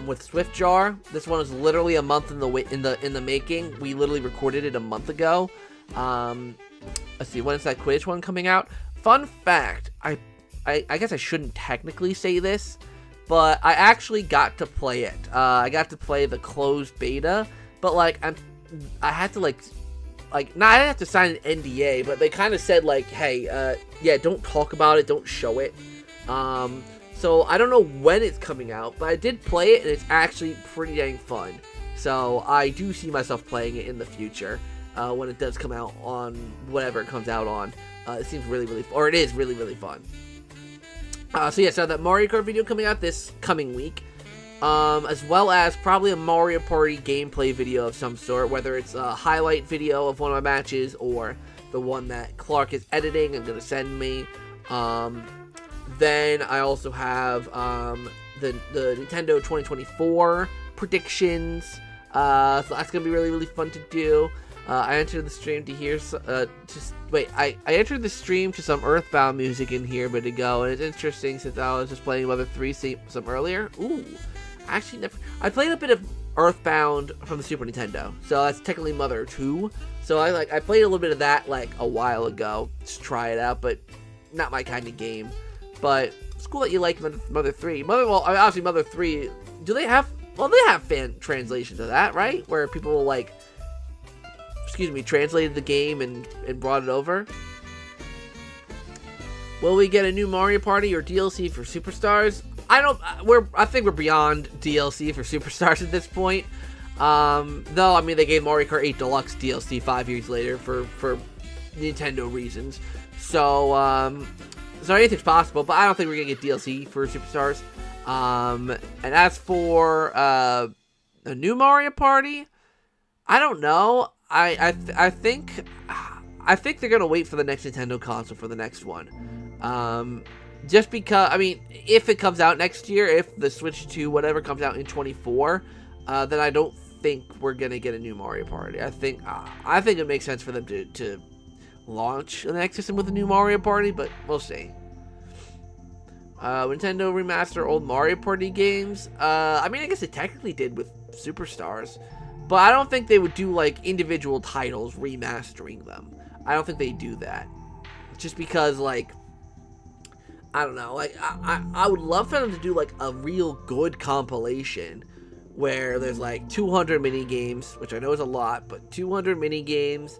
With Swiftjar. This one is literally a month in the making. We literally recorded it a month ago. Let's see, when is that Quidditch one coming out? Fun fact, I guess I shouldn't technically say this, but I actually got to play it. I got to play the closed beta, but like I had to I didn't have to sign an NDA, but they kind of said like, hey, yeah, don't talk about it, don't show it. So I don't know when it's coming out, but I did play it, and it's actually pretty dang fun. So I do see myself playing it in the future, when it does come out on whatever it comes out on. It seems really, or it is really, really fun. So yeah, so that Mario Kart video coming out this coming week, as well as probably a Mario Party gameplay video of some sort, whether it's a highlight video of one of my matches or the one that Clark is editing and going to send me. Then I also have the Nintendo 2024 predictions. So that's gonna be really, really fun to do. I entered the stream to hear I entered the stream to some Earthbound music in here, but to go, and it's interesting since I was just playing Mother 3 some earlier. Ooh, actually never. I played a bit of Earthbound from the Super Nintendo, so that's technically Mother 2. So I played a little bit of that like a while ago, just try it out, but not my kind of game. But it's cool that you like Mother 3. Obviously Mother 3, do they have, well, they have fan translations of that, right? Where people like, translated the game and brought it over. Will we get a new Mario Party or DLC for Superstars? I think we're beyond DLC for Superstars at this point. Though, I mean, they gave Mario Kart 8 Deluxe DLC 5 years later for Nintendo reasons. So anything's possible, but I don't think we're gonna get DLC for Superstars. And as for a new Mario Party, I don't know. I think they're gonna wait for the next Nintendo console for the next one. Just because, I mean, if it comes out next year, if the Switch 2 whatever comes out in 24, then I don't think we're gonna get a new Mario Party. I think it makes sense for them to launch the next system with a new Mario Party, but we'll see. Nintendo remaster old Mario Party games. I mean, I guess it technically did with Superstars, but I don't think they would do like individual titles remastering them. I don't think they do that, just because like, I don't know, like I would love for them to do like a real good compilation where there's like 200 mini games, which I know is a lot, but 200 mini games,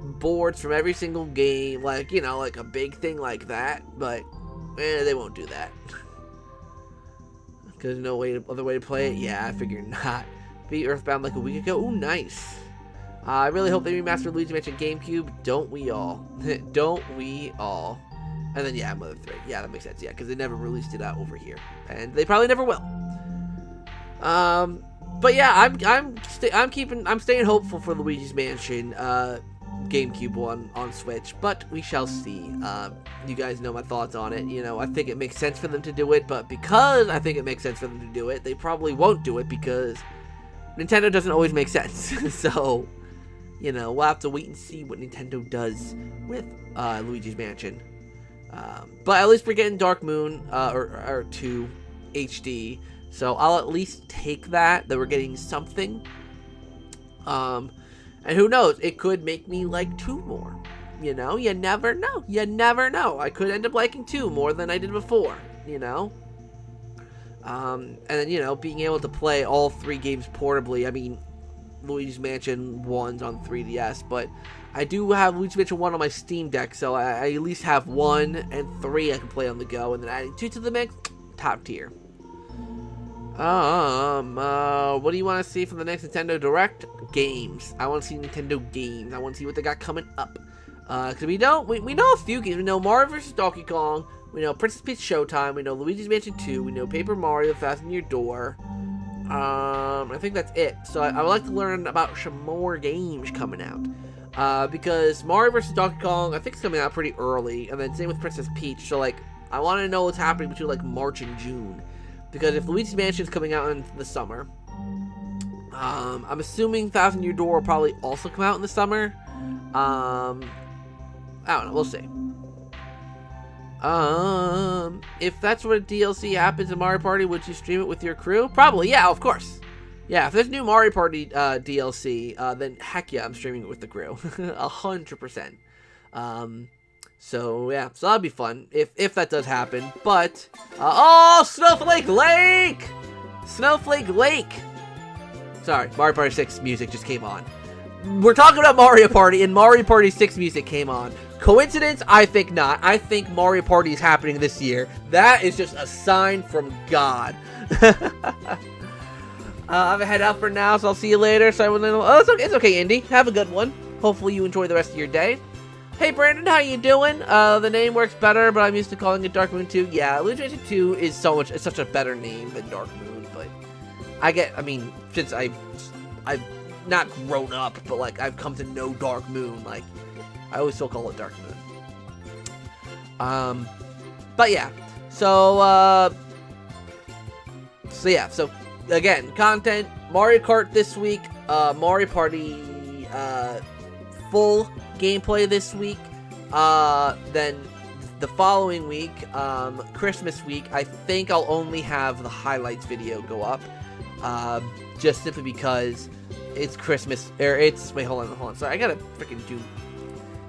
boards from every single game, like, you know, like a big thing like that. But they won't do that because there's no other way to play it. Yeah, I figured not. Beat Earthbound like a week ago. Ooh, nice. I really hope they remaster Luigi Mansion GameCube. Don't we all? Don't we all? And then yeah, Mother 3. Yeah, that makes sense. Yeah, because they never released it out over here, and they probably never will. But yeah, I'm staying hopeful for Luigi's Mansion GameCube one on Switch, but we shall see. You guys know my thoughts on it. You know, I think it makes sense for them to do it, but because I think it makes sense for them to do it, they probably won't do it because Nintendo doesn't always make sense. So, you know, we'll have to wait and see what Nintendo does with Luigi's Mansion. But at least we're getting Dark Moon or 2 HD, so I'll at least take that we're getting something. And who knows, it could make me like 2 more. You know, you never know. You never know. I could end up liking 2 more than I did before, you know. And then, you know, being able to play all 3 games portably. I mean, Luigi's Mansion 1's on 3DS, but I do have Luigi's Mansion 1 on my Steam Deck, so I at least have 1 and 3 I can play on the go, and then adding 2 to the mix, top tier. What do you want to see from the next Nintendo Direct? Games. I want to see Nintendo games. I want to see what they got coming up. Because we know a few games. We know Mario vs. Donkey Kong. We know Princess Peach Showtime. We know Luigi's Mansion 2. We know Paper Mario Fasten Your Door. I think that's it. So I would like to learn about some more games coming out. Because Mario vs. Donkey Kong, I think it's coming out pretty early. And then same with Princess Peach. So, like, I want to know what's happening between, like, March and June. Because if Luigi's Mansion is coming out in the summer, I'm assuming Thousand Year Door will probably also come out in the summer. I don't know. We'll see. If that's what a DLC happens in Mario Party, would you stream it with your crew? Probably. Yeah, of course. Yeah, if there's new Mario Party DLC, then heck yeah, I'm streaming it with the crew. 100%. So yeah, so that'll be fun if that does happen. But oh, Snowflake Lake! Snowflake Lake! Sorry, Mario Party 6 music just came on. We're talking about Mario Party, and Mario Party 6 music came on. Coincidence? I think not. I think Mario Party is happening this year. That is just a sign from God. I'm gonna head out for now, so I'll see you later. So it's okay, Indy. Have a good one. Hopefully you enjoy the rest of your day. Hey Brandon, how you doing? The name works better, but I'm used to calling it Dark Moon 2. Yeah, Luigi Mansion 2 is it's such a better name than Dark Moon, but I mean, since I've not grown up, but like I've come to know Dark Moon, like I always still call it Dark Moon. But yeah, so again, content, Mario Kart this week, Mario Party, full gameplay this week, then the following week, Christmas week, I think I'll only have the highlights video go up, just simply because it's Christmas, wait, hold on, sorry, I gotta freaking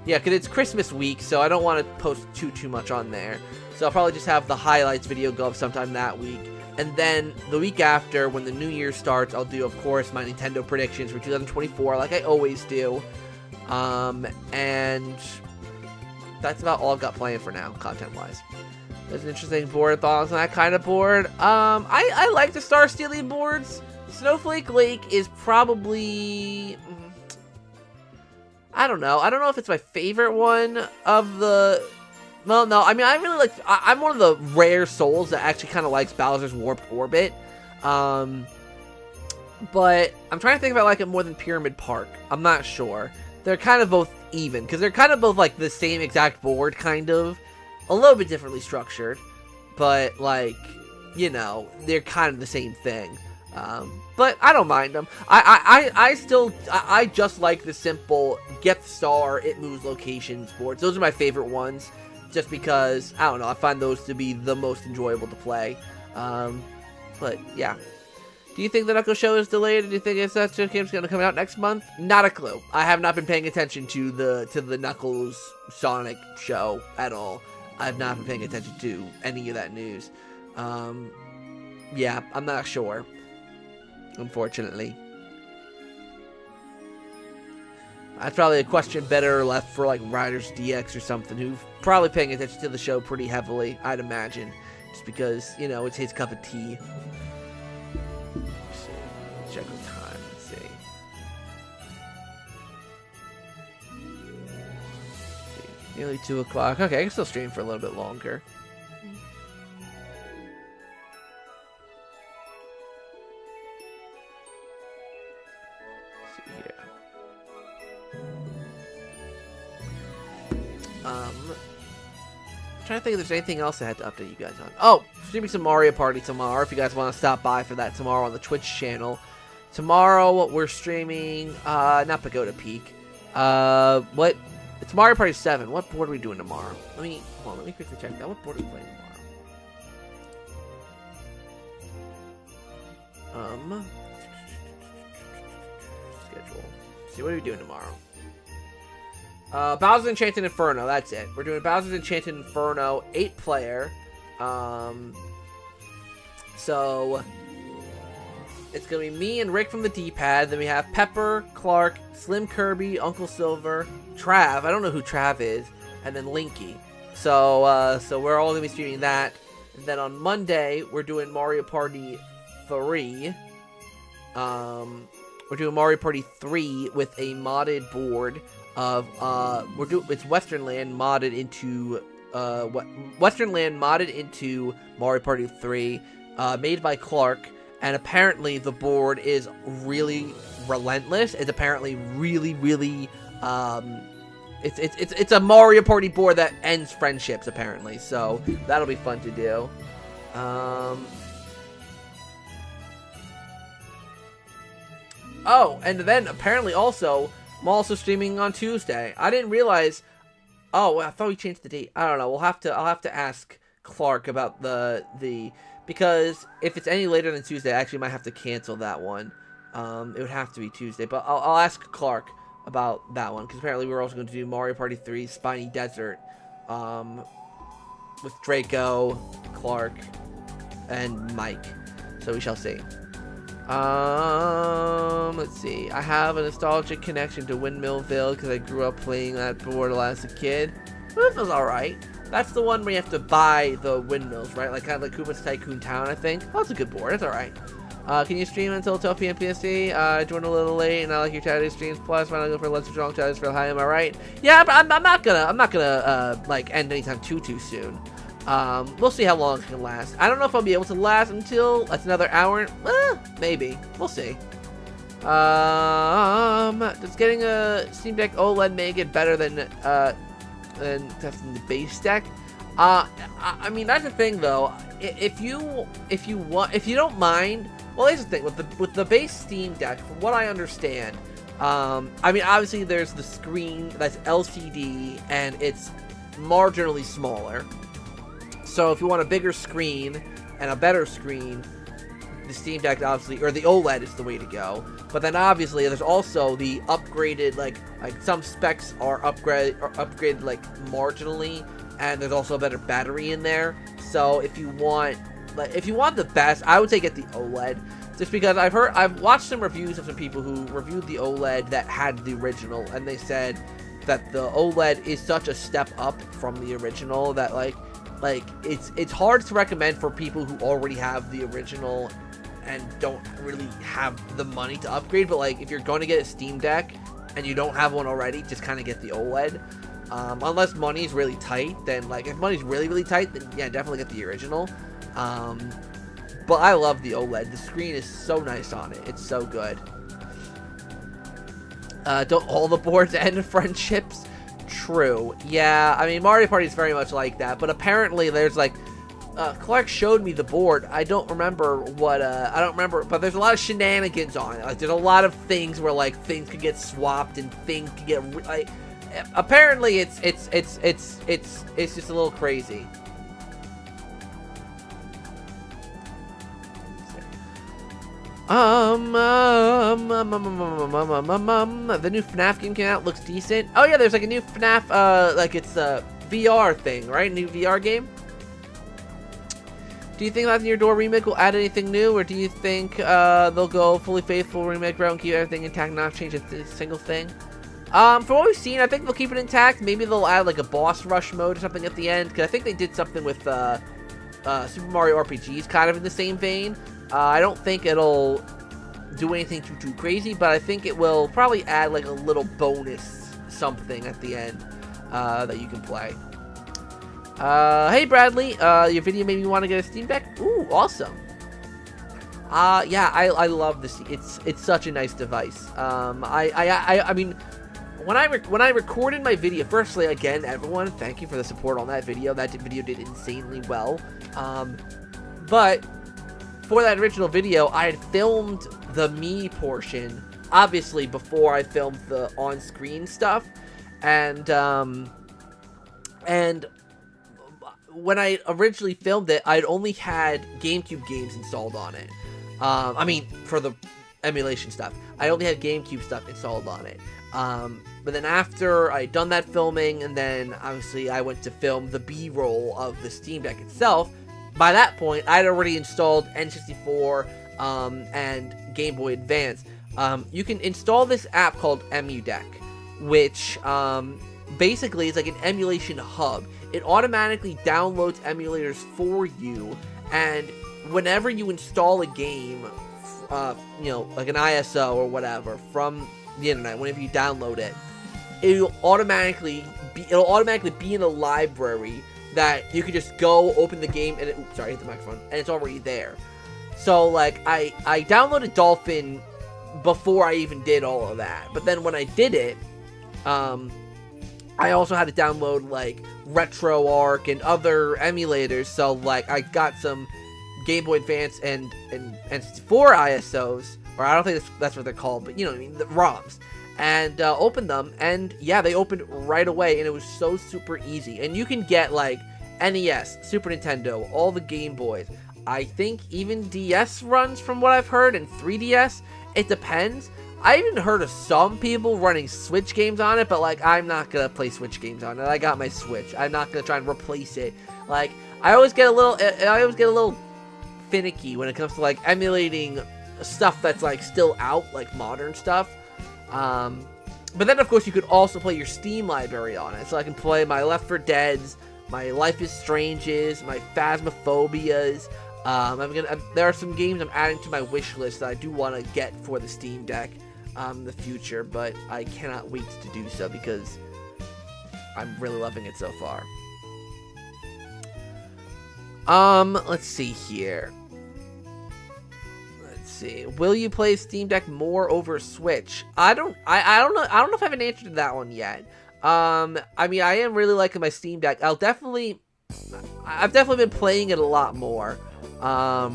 because it's Christmas week, so I don't want to post too much on there, so I'll probably just have the highlights video go up sometime that week, and then the week after, when the new year starts, I'll do, of course, my Nintendo predictions for 2024, like I always do. And that's about all I've got planned for now, content-wise. There's an interesting board, thoughts on that kind of board. I like the Star Stealing boards. Snowflake Lake is probably, I don't know if it's my favorite one of the Well, no, I mean, I really like, I'm one of the rare souls that actually kind of likes Bowser's Warped Orbit. But I'm trying to think if I like it more than Pyramid Park. I'm not sure. They're kind of both even, because they're kind of both like the same exact board, kind of. A little bit differently structured, but like, you know, they're kind of the same thing. But I don't mind them. I just like the simple get the star, it moves locations boards. Those are my favorite ones, just because, I don't know, I find those to be the most enjoyable to play. But yeah. Do you think the Knuckles show is delayed? Do you think it's that game's going to come out next month? Not a clue. I have not been paying attention to the Knuckles Sonic show at all. I've not been paying attention to any of that news. Yeah, I'm not sure. Unfortunately. That's probably a question better left for like Riders DX or something, who's probably paying attention to the show pretty heavily, I'd imagine. Just because, you know, it's his cup of tea. Let's check the time. Let's see. Nearly 2 o'clock. Okay, I can still stream for a little bit longer. I'm trying to think if there's anything else I had to update you guys on. Oh, streaming some Mario Party tomorrow if you guys want to stop by for that tomorrow on the Twitch channel. Tomorrow we're streaming not Pagoda Peak. What? It's Mario Party 7. What board are we doing tomorrow? Let me quickly check that. What board are we playing tomorrow? Schedule. See, what are we doing tomorrow? Bowser's Enchanted Inferno, that's it. We're doing Bowser's Enchanted Inferno, 8-player. So, it's going to be me and Rick from the D-pad. Then we have Pepper, Clark, Slim Kirby, Uncle Silver, Trav. I don't know who Trav is. And then Linky. So we're all going to be streaming that. And then on Monday, we're doing Mario Party 3. We're doing Mario Party 3 with a modded board of it's Western Land modded into Western Land modded into Mario Party 3, made by Clark, and apparently the board is really relentless. It's apparently really it's a Mario Party board that ends friendships apparently. So that'll be fun to do. Oh, and then apparently also I'm also streaming on Tuesday. I didn't realize. Oh, I thought we changed the date. I don't know. I'll have to ask Clark about the because if it's any later than Tuesday, I actually might have to cancel that one. It would have to be Tuesday, but I'll ask Clark about that one because apparently we're also going to do Mario Party 3 Spiny Desert, with Draco, Clark, and Mike. So we shall see. Let's see. I have a nostalgic connection to Windmillville because I grew up playing that board as a kid. It feels alright. That's the one where you have to buy the windmills, right? Like kind of like Koopa's Tycoon Town, I think. Oh, it's a good board. It's alright. Can you stream until 12 p.m. PST? I joined a little late, and I like your Saturday streams. Plus, when I go for Let's Strong Saturdays for high, am I right? Yeah, but I'm not gonna like end anytime too soon. We'll see how long it can last. I don't know if I'll be able to last until that's another hour. Maybe. We'll see. Does getting a Steam Deck OLED make it better than testing the base deck? I mean that's the thing though. If you don't mind, well, here's the thing with the base Steam Deck. From what I understand, I mean obviously there's the screen that's LCD and it's marginally smaller. So if you want a bigger screen and a better screen, the Steam Deck obviously, or the OLED is the way to go. But then obviously there's also the upgraded, like some specs are upgraded like marginally, and there's also a better battery in there. So if you want the best, I would say get the OLED. Just because I've watched some reviews of some people who reviewed the OLED that had the original, and they said that the OLED is such a step up from the original that like it's hard to recommend for people who already have the original and don't really have the money to upgrade. But like if you're going to get a Steam Deck and you don't have one already, just kind of get the OLED. Unless money's really tight, then, like, if money's really, really tight, then, yeah, definitely get the original. But I love the OLED. The screen is so nice on it. It's so good. Don't all the boards end friendships? True. Yeah, I mean, Mario Party is very much like that, but apparently there's, like, Clark showed me the board. I don't remember what, I don't remember, but there's a lot of shenanigans on it. Like, there's a lot of things where, like, things could get swapped and things could get, like, apparently it's just a little crazy. The new FNAF game came out, looks decent. Oh yeah, there's like a new FNAF, like it's a VR thing, right? New VR game. Do you think Last Near Door remake will add anything new, or do you think they'll go fully faithful remake route and keep everything intact, not change a single thing? From what we've seen, I think they'll keep it intact. Maybe they'll add like a boss rush mode or something at the end, because I think they did something with Super Mario RPGs kind of in the same vein. I don't think it'll do anything too crazy, but I think it will probably add like a little bonus something at the end that you can play. Hey Bradley, your video made me want to get a Steam Deck. Ooh, awesome. Yeah, I love this. It's such a nice device. I mean, when I recorded my video, firstly, again, everyone, thank you for the support on that video. That video did insanely well. But for that original video, I had filmed the me portion, obviously, before I filmed the on-screen stuff, and when I originally filmed it, I'd only had GameCube games installed on it. I mean, for the emulation stuff, I only had GameCube stuff installed on it. But then after I'd done that filming, and then obviously I went to film the B-roll of the Steam Deck itself, by that point, I'd already installed N64 and Game Boy Advance. You can install this app called EmuDeck, which basically is like an emulation hub. It automatically downloads emulators for you, and whenever you install a game, you know, like an ISO or whatever from the internet, whenever you download it, it'll automatically be in a library that you can just go open the game and sorry, I hit the microphone, and it's already there. So like I downloaded Dolphin before I even did all of that, but then when I did it, I also had to download like RetroArch and other emulators. So like I got some Game Boy Advance and N64 ISOs, or I don't think that's what they're called, but you know what I mean, the ROMs. And opened them, and yeah, they opened right away, and it was so super easy. And you can get like NES, Super Nintendo, all the Game Boys. I think even DS runs, from what I've heard, and 3DS. It depends. I even heard of some people running Switch games on it, but like I'm not gonna play Switch games on it. I got my Switch. I'm not gonna try and replace it. Like I always get a little finicky when it comes to like emulating stuff that's like still out, like modern stuff. But then of course you could also play your Steam library on it. So I can play my Left 4 Deads, my Life is Stranges, my Phasmophobias. There are some games I'm adding to my wish list that I do want to get for the Steam Deck in the future, but I cannot wait to do so because I'm really loving it so far. Let's see here. Will you play Steam Deck more over Switch? I don't know. I don't know if I have an answer to that one yet. I mean, I am really liking my Steam Deck. I've definitely been playing it a lot more. But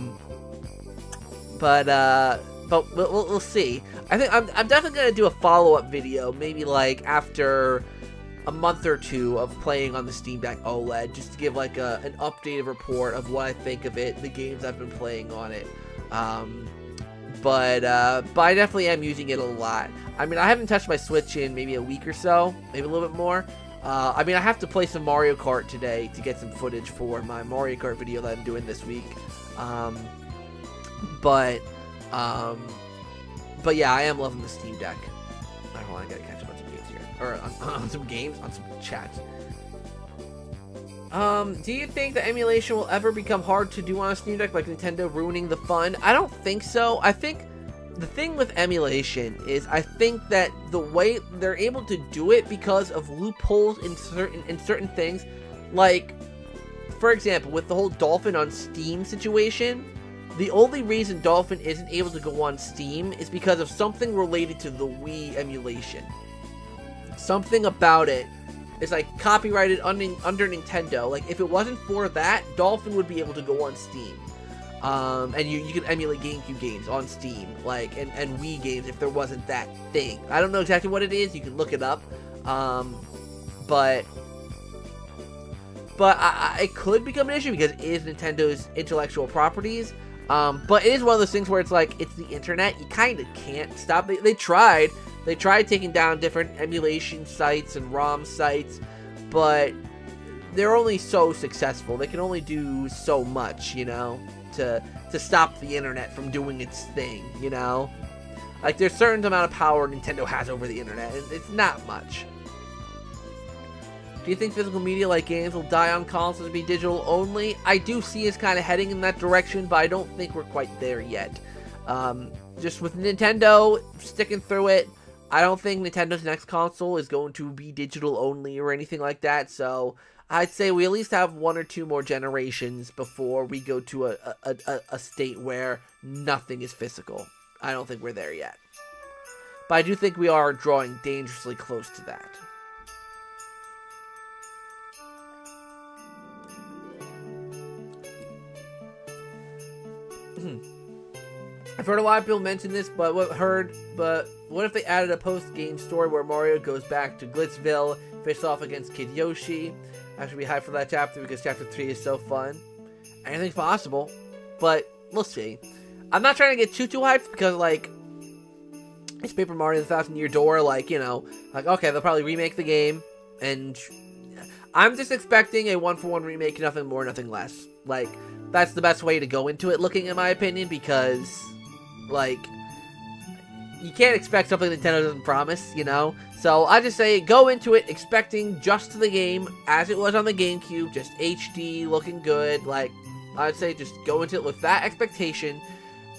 we'll see. I think I'm definitely gonna do a follow-up video, maybe like after a month or two of playing on the Steam Deck OLED, just to give like an updated report of what I think of it, the games I've been playing on it. But I definitely am using it a lot. I mean, I haven't touched my Switch in maybe a week or so, maybe a little bit more. I mean, I have to play some Mario Kart today to get some footage for my Mario Kart video that I'm doing this week. But yeah, I am loving the Steam Deck. I don't want to catch up on some games here, or on some games, on some chats. Do you think the emulation will ever become hard to do on a Steam Deck, like Nintendo ruining the fun? I don't think so. I think the thing with emulation is I think that the way they're able to do it because of loopholes in certain things, like, for example, with the whole Dolphin on Steam situation, the only reason Dolphin isn't able to go on Steam is because of something related to the Wii emulation. Something about it is like copyrighted under Nintendo. Like, if it wasn't for that, Dolphin would be able to go on Steam. And you can emulate GameCube games on Steam, like, and Wii games if there wasn't that thing. I don't know exactly what it is. You can look it up. But it could become an issue because it is Nintendo's intellectual properties. But it is one of those things where it's like, it's the internet. You kind of can't stop. They tried taking down different emulation sites and ROM sites, but they're only so successful. They can only do so much, you know, to stop the internet from doing its thing, you know? Like, there's a certain amount of power Nintendo has over the internet, and it's not much. Do you think physical media like games will die on consoles and be digital only? I do see us kind of heading in that direction, but I don't think we're quite there yet. Just with Nintendo sticking through it, I don't think Nintendo's next console is going to be digital only or anything like that, so I'd say we at least have 1 or 2 more generations before we go to a state where nothing is physical. I don't think we're there yet. But I do think we are drawing dangerously close to that. I've heard a lot of people mention this, but what if they added a post-game story where Mario goes back to Glitzville, face off against Kid Yoshi? I should be hyped for that chapter because chapter 3 is so fun. Anything's possible, but we'll see. I'm not trying to get too hyped because, like, it's Paper Mario the Thousand Year Door, like, you know, like, okay, they'll probably remake the game, and I'm just expecting a 1-for-1 remake, nothing more, nothing less. Like, that's the best way to go into it, looking in my opinion, because, like, you can't expect something Nintendo doesn't promise, you know? So I just say go into it expecting just the game as it was on the GameCube, just HD, looking good. Like, I'd say just go into it with that expectation,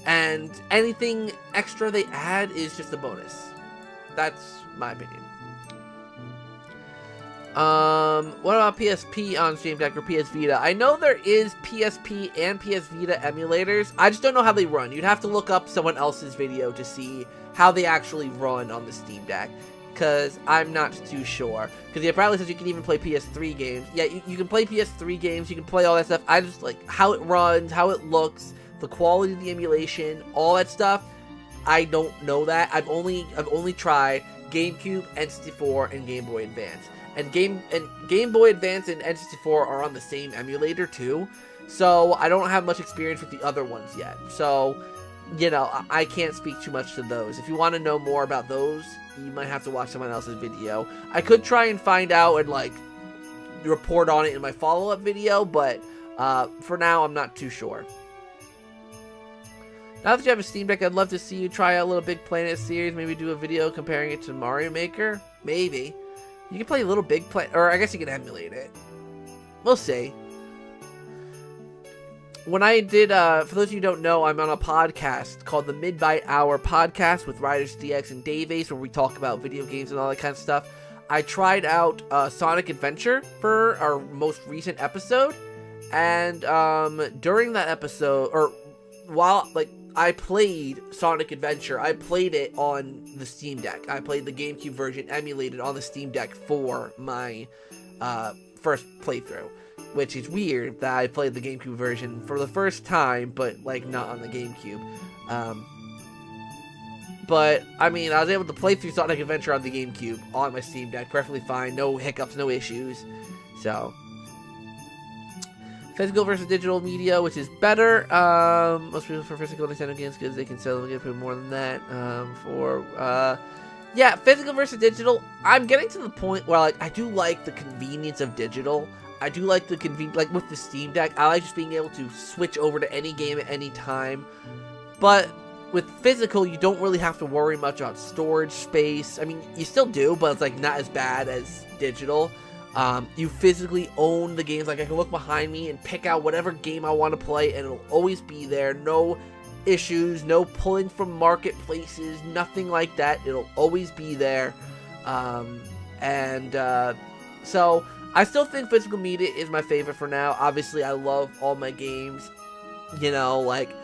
and anything extra they add is just a bonus. That's my opinion. What about PSP on Steam Deck or PS Vita? I know there is PSP and PS Vita emulators. I just don't know how they run. You'd have to look up someone else's video to see how they actually run on the Steam Deck, because I'm not too sure. Because it probably says you can even play PS3 games. Yeah, you can play PS3 games, you can play all that stuff. I just like how it runs, how it looks, the quality of the emulation, all that stuff. I don't know that. I've only tried GameCube, N64, and Game Boy Advance. And Game Boy Advance and N64 are on the same emulator too, so I don't have much experience with the other ones yet. So, you know, I can't speak too much to those. If you want to know more about those, you might have to watch someone else's video. I could try and find out and, like, report on it in my follow-up video, but for now, I'm not too sure. Now that you have a Steam Deck, I'd love to see you try out Little Big Planet series, maybe do a video comparing it to Mario Maker. Maybe. You can play Little Big Planet, or I guess you can emulate it. We'll see. When I did, for those of you who don't know, I'm on a podcast called the Mid-Byte Hour Podcast with Riders DX and Dave Ace, where we talk about video games and all that kind of stuff. I tried out Sonic Adventure for our most recent episode, and during that episode, or while, like, I played Sonic Adventure. I played it on the Steam Deck. I played the GameCube version emulated on the Steam Deck for my first playthrough, which is weird that I played the GameCube version for the first time, but, like, not on the GameCube. But, I mean, I was able to play through Sonic Adventure on the GameCube on my Steam Deck perfectly fine. No hiccups, no issues. So, physical versus digital media, which is better. Most people prefer physical Nintendo games because they can sell them for more than that. Yeah, physical versus digital. I'm getting to the point where, like, I do like the convenience of digital. I do like the like with the Steam Deck. I like just being able to switch over to any game at any time. But with physical, you don't really have to worry much about storage space. I mean, you still do, but it's, like, not as bad as digital. You physically own the games. Like, I can look behind me and pick out whatever game I want to play, and it'll always be there. No issues, no pulling from marketplaces, nothing like that. It'll always be there. So I still think physical media is my favorite for now. Obviously, I love all my games. You know, like,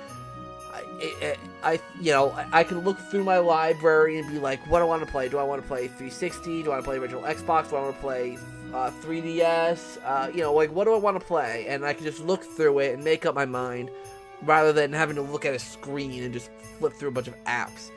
I can look through my library and be like, what do I want to play? Do I want to play 360? Do I want to play original Xbox? Do I want to play 3DS? Like, what do I want to play? And I can just look through it and make up my mind, rather than having to look at a screen and just flip through a bunch of apps.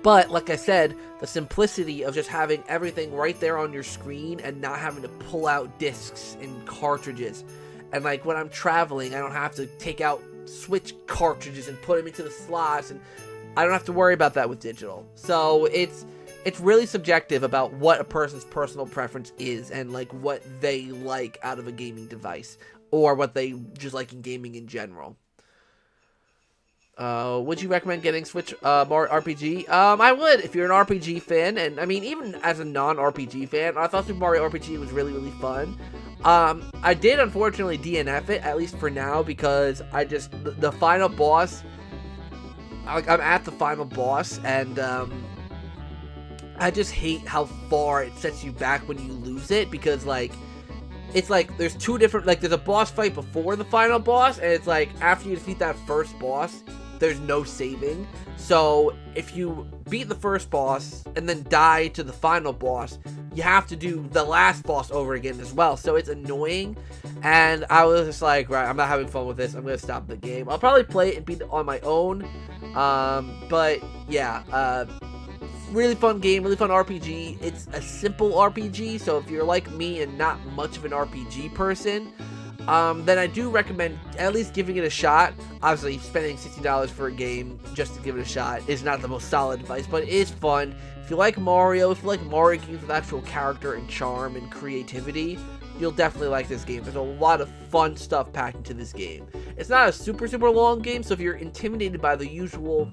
But, like I said, the simplicity of just having everything right there on your screen and not having to pull out discs and cartridges. And, like, when I'm traveling, I don't have to take out Switch cartridges and put them into the slots, and I don't have to worry about that with digital. So, it's really subjective about what a person's personal preference is and, like, what they like out of a gaming device, or what they just like in gaming in general. Would you recommend getting Switch more RPG? I would, if you're an RPG fan, and I mean, even as a non-RPG fan, I thought Super Mario RPG was really, really fun. I did unfortunately DNF it, at least for now, because the final boss, I'm at the final boss, and I just hate how far it sets you back when you lose it, because, like, it's like there's two different, like, there's a boss fight before the final boss, and it's like after you defeat that first boss, there's no saving. So if you beat the first boss and then die to the final boss, you have to do the last boss over again as well. So it's annoying, and I was just like, right, I'm not having fun with this. I'm gonna stop the game. I'll probably play it and beat it on my own. But yeah, really fun game, really fun RPG. It's a simple RPG, so if you're like me and not much of an RPG person, then I do recommend at least giving it a shot. Obviously, spending $60 for a game just to give it a shot is not the most solid advice, but it is fun. If you like Mario, if you like Mario games with actual character and charm and creativity, you'll definitely like this game. There's a lot of fun stuff packed into this game. It's not a super, super long game, so if you're intimidated by the usual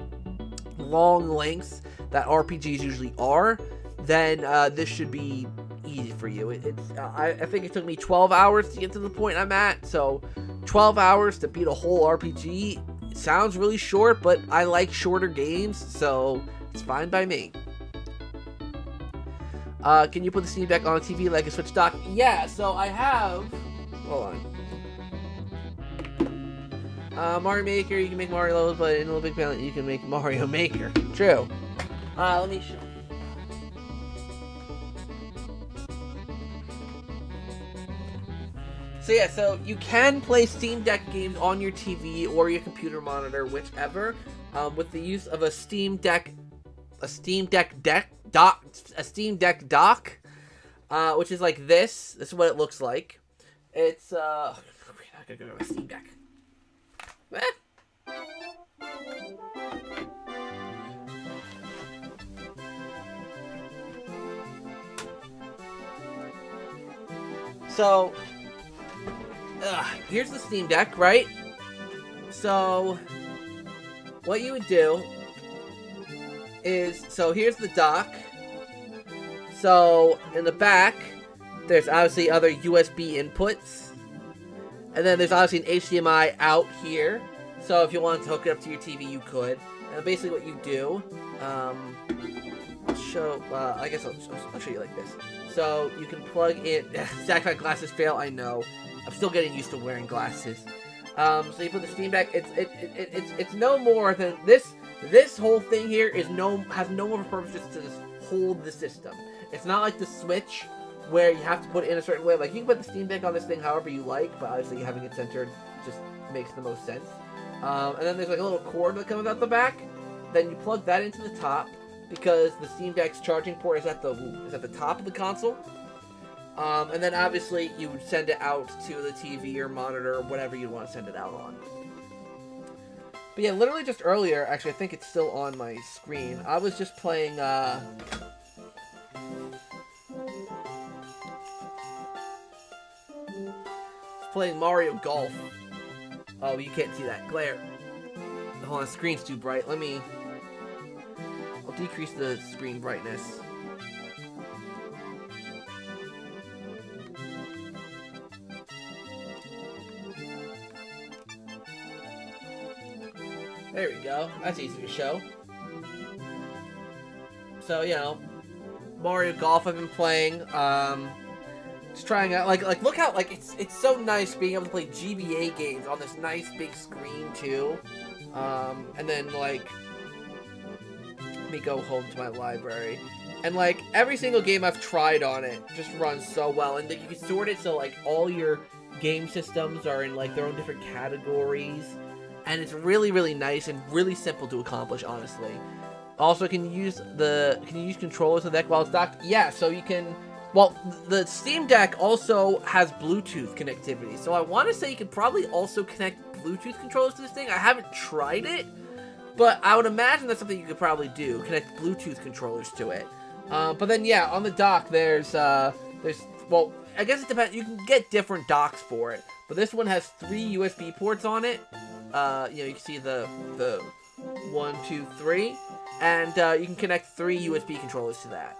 long lengths that RPGs usually are, then this should be easy for you. I think it took me 12 hours to get to the point I'm at, so 12 hours to beat a whole RPG sounds really short, but I like shorter games, so it's fine by me. Can you put the Steam Deck on a TV like a Switch dock? Yeah, so I have... Hold on. Mario Maker, you can make Mario levels, but in Little Big Planet, you can make Mario Maker. True. Let me show. So yeah, so you can play Steam Deck games on your TV or your computer monitor, whichever, with the use of a Steam Deck dock, which is like this. This is what it looks like. It's I gotta go to my Steam Deck. So, here's the Steam Deck, right? So, what you would do is, so here's the dock. So, in the back, there's obviously other USB inputs. And then there's obviously an HDMI out here. So, if you wanted to hook it up to your TV, you could. And basically what you do, I guess I'll show you like this. So, you can plug in, Zach, my glasses fail, I know. I'm still getting used to wearing glasses. So you put the Steam Deck, it's no more than this. This whole thing here has no more purpose just to just hold the system. It's not like the Switch where you have to put it in a certain way. Like, you can put the Steam Deck on this thing however you like, but obviously having it centered just makes the most sense. And then there's like a little cord that comes out the back. Then you plug that into the top, because the Steam Deck's charging port is at the top of the console. And then obviously you would send it out to the TV or monitor or whatever you want to send it out on. But yeah, literally just earlier, actually I think it's still on my screen, I was just playing, Mario Golf. Oh, you can't see that glare. Hold on, the screen's too bright. I'll decrease the screen brightness. There we go. That's easy to show. So, you know, Mario Golf I've been playing. Just trying out, like look how, like, it's so nice being able to play GBA games on this nice big screen, too. And then, like, let me go home to my library. And, like, every single game I've tried on it just runs so well. And you can sort it so, like, all your game systems are in, like, their own different categories. And it's really, really nice and really simple to accomplish, honestly. Also, can you use controllers of the deck while it's docked? Yeah, so you can... Well, the Steam Deck also has Bluetooth connectivity. So I want to say you could probably also connect Bluetooth controllers to this thing. I haven't tried it, but I would imagine that's something you could probably do. Connect Bluetooth controllers to it. But then, yeah, on the dock, there's, well, I guess it depends. You can get different docks for it. But this one has 3 USB ports on it. You know, you can see the 1, 2, 3. And you can connect 3 USB controllers to that.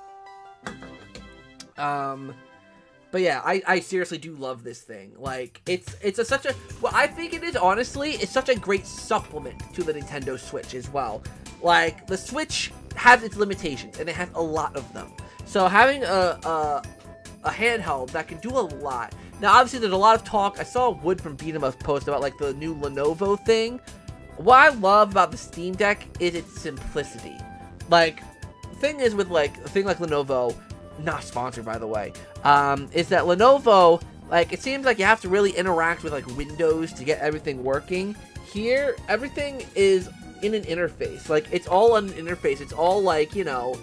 But yeah, I seriously do love this thing. Like, it's such a, well, I think it is, honestly, it's such a great supplement to the Nintendo Switch as well. Like, the Switch has its limitations, and it has a lot of them. So having a handheld that can do a lot. Now, obviously, there's a lot of talk. I saw Wood from Beat 'em Up post about, like, the new Lenovo thing. What I love about the Steam Deck is its simplicity. Like, the thing is with, like, a thing like Lenovo, not sponsored, by the way, is that Lenovo, like, it seems like you have to really interact with, like, Windows to get everything working. Here, everything is in an interface. Like, it's all on an interface. It's all, like, you know,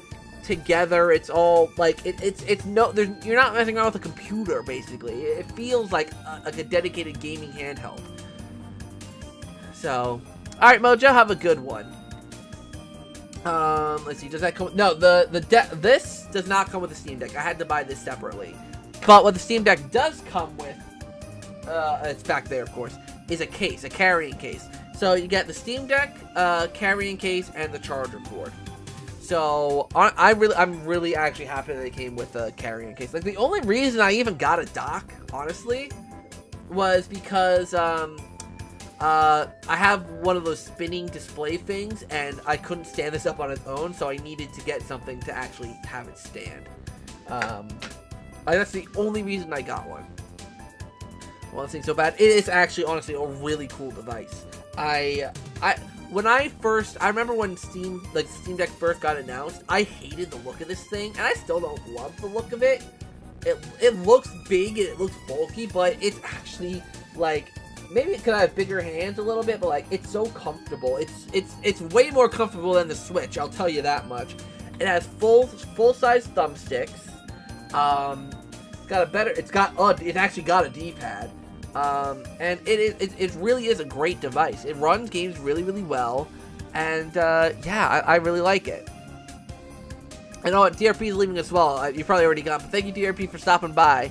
together. It's all, like, it's no, you're not messing around with a computer, basically. It feels like a dedicated gaming handheld. So, alright, Mojo, have a good one. Let's see, does that come... No, this does not come with the Steam Deck. I had to buy this separately. But what the Steam Deck does come with, it's back there, of course, is a case, a carrying case. So you get the Steam Deck, carrying case, and the charger cord. So, I'm really actually happy that they came with a carrying case. Like, the only reason I even got a dock, honestly, was because, I have one of those spinning display things, and I couldn't stand this up on its own, so I needed to get something to actually have it stand. That's the only reason I got one. Well, this thing's so bad. It is actually, honestly, a really cool device. I remember when Steam Deck first got announced, I hated the look of this thing, and I still don't love the look of it. It looks big, and it looks bulky, but it's actually, like... Maybe it could have bigger hands a little bit, but, like, it's so comfortable. It's way more comfortable than the Switch, I'll tell you that much. It has full-size thumbsticks. It's actually got a D-pad. And it really is a great device. It runs games really, really well. And, yeah, I really like it. I know what DRP is leaving as well. You probably already got, but thank you, DRP, for stopping by.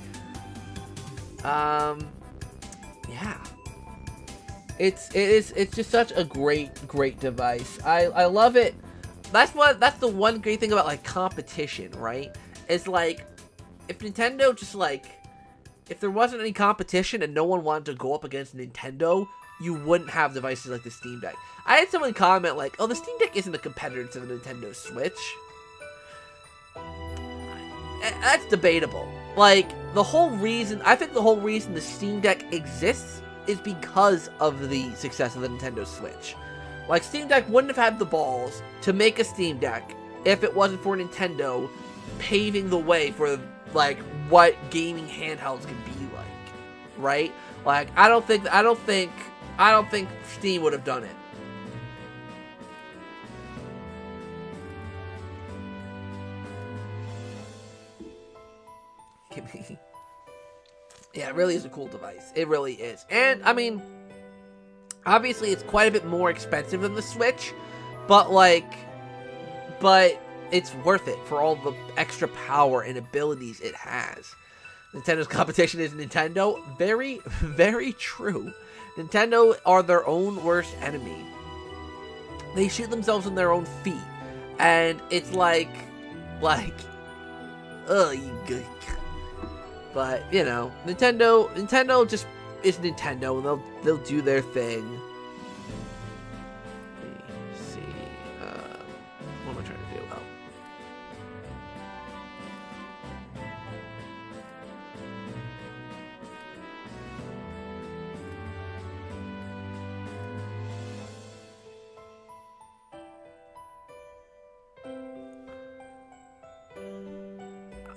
Yeah. It's just such a great device. I love it. That's the one great thing about, like, competition, right? It's like, if Nintendo just, like, if there wasn't any competition and no one wanted to go up against Nintendo, you wouldn't have devices like the Steam Deck. I had someone comment, like, oh, the Steam Deck isn't a competitor to the Nintendo Switch. That's debatable. Like, I think the whole reason the Steam Deck exists is because of the success of the Nintendo Switch. Like, Steam Deck wouldn't have had the balls to make a Steam Deck if it wasn't for Nintendo paving the way for, like, what gaming handhelds can be like, right? Like, I don't think Steam would have done it. Yeah, it really is a cool device. It really is. And, I mean, obviously it's quite a bit more expensive than the Switch, but it's worth it for all the extra power and abilities it has. Nintendo's competition is Nintendo. Very, very true. Nintendo are their own worst enemy. They shoot themselves in their own feet. And it's like, ugh, you good. But, you know, Nintendo just is Nintendo, and they'll do their thing.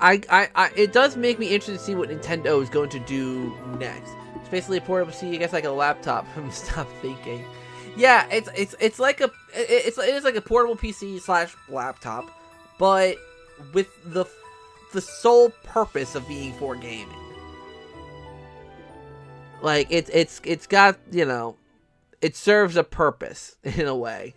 it does make me interested to see what Nintendo is going to do next. It's basically a portable PC, I guess, like a laptop. Stop thinking. Yeah, it is like a portable PC slash laptop, but with the sole purpose of being for gaming. Like it's got, you know, it serves a purpose in a way.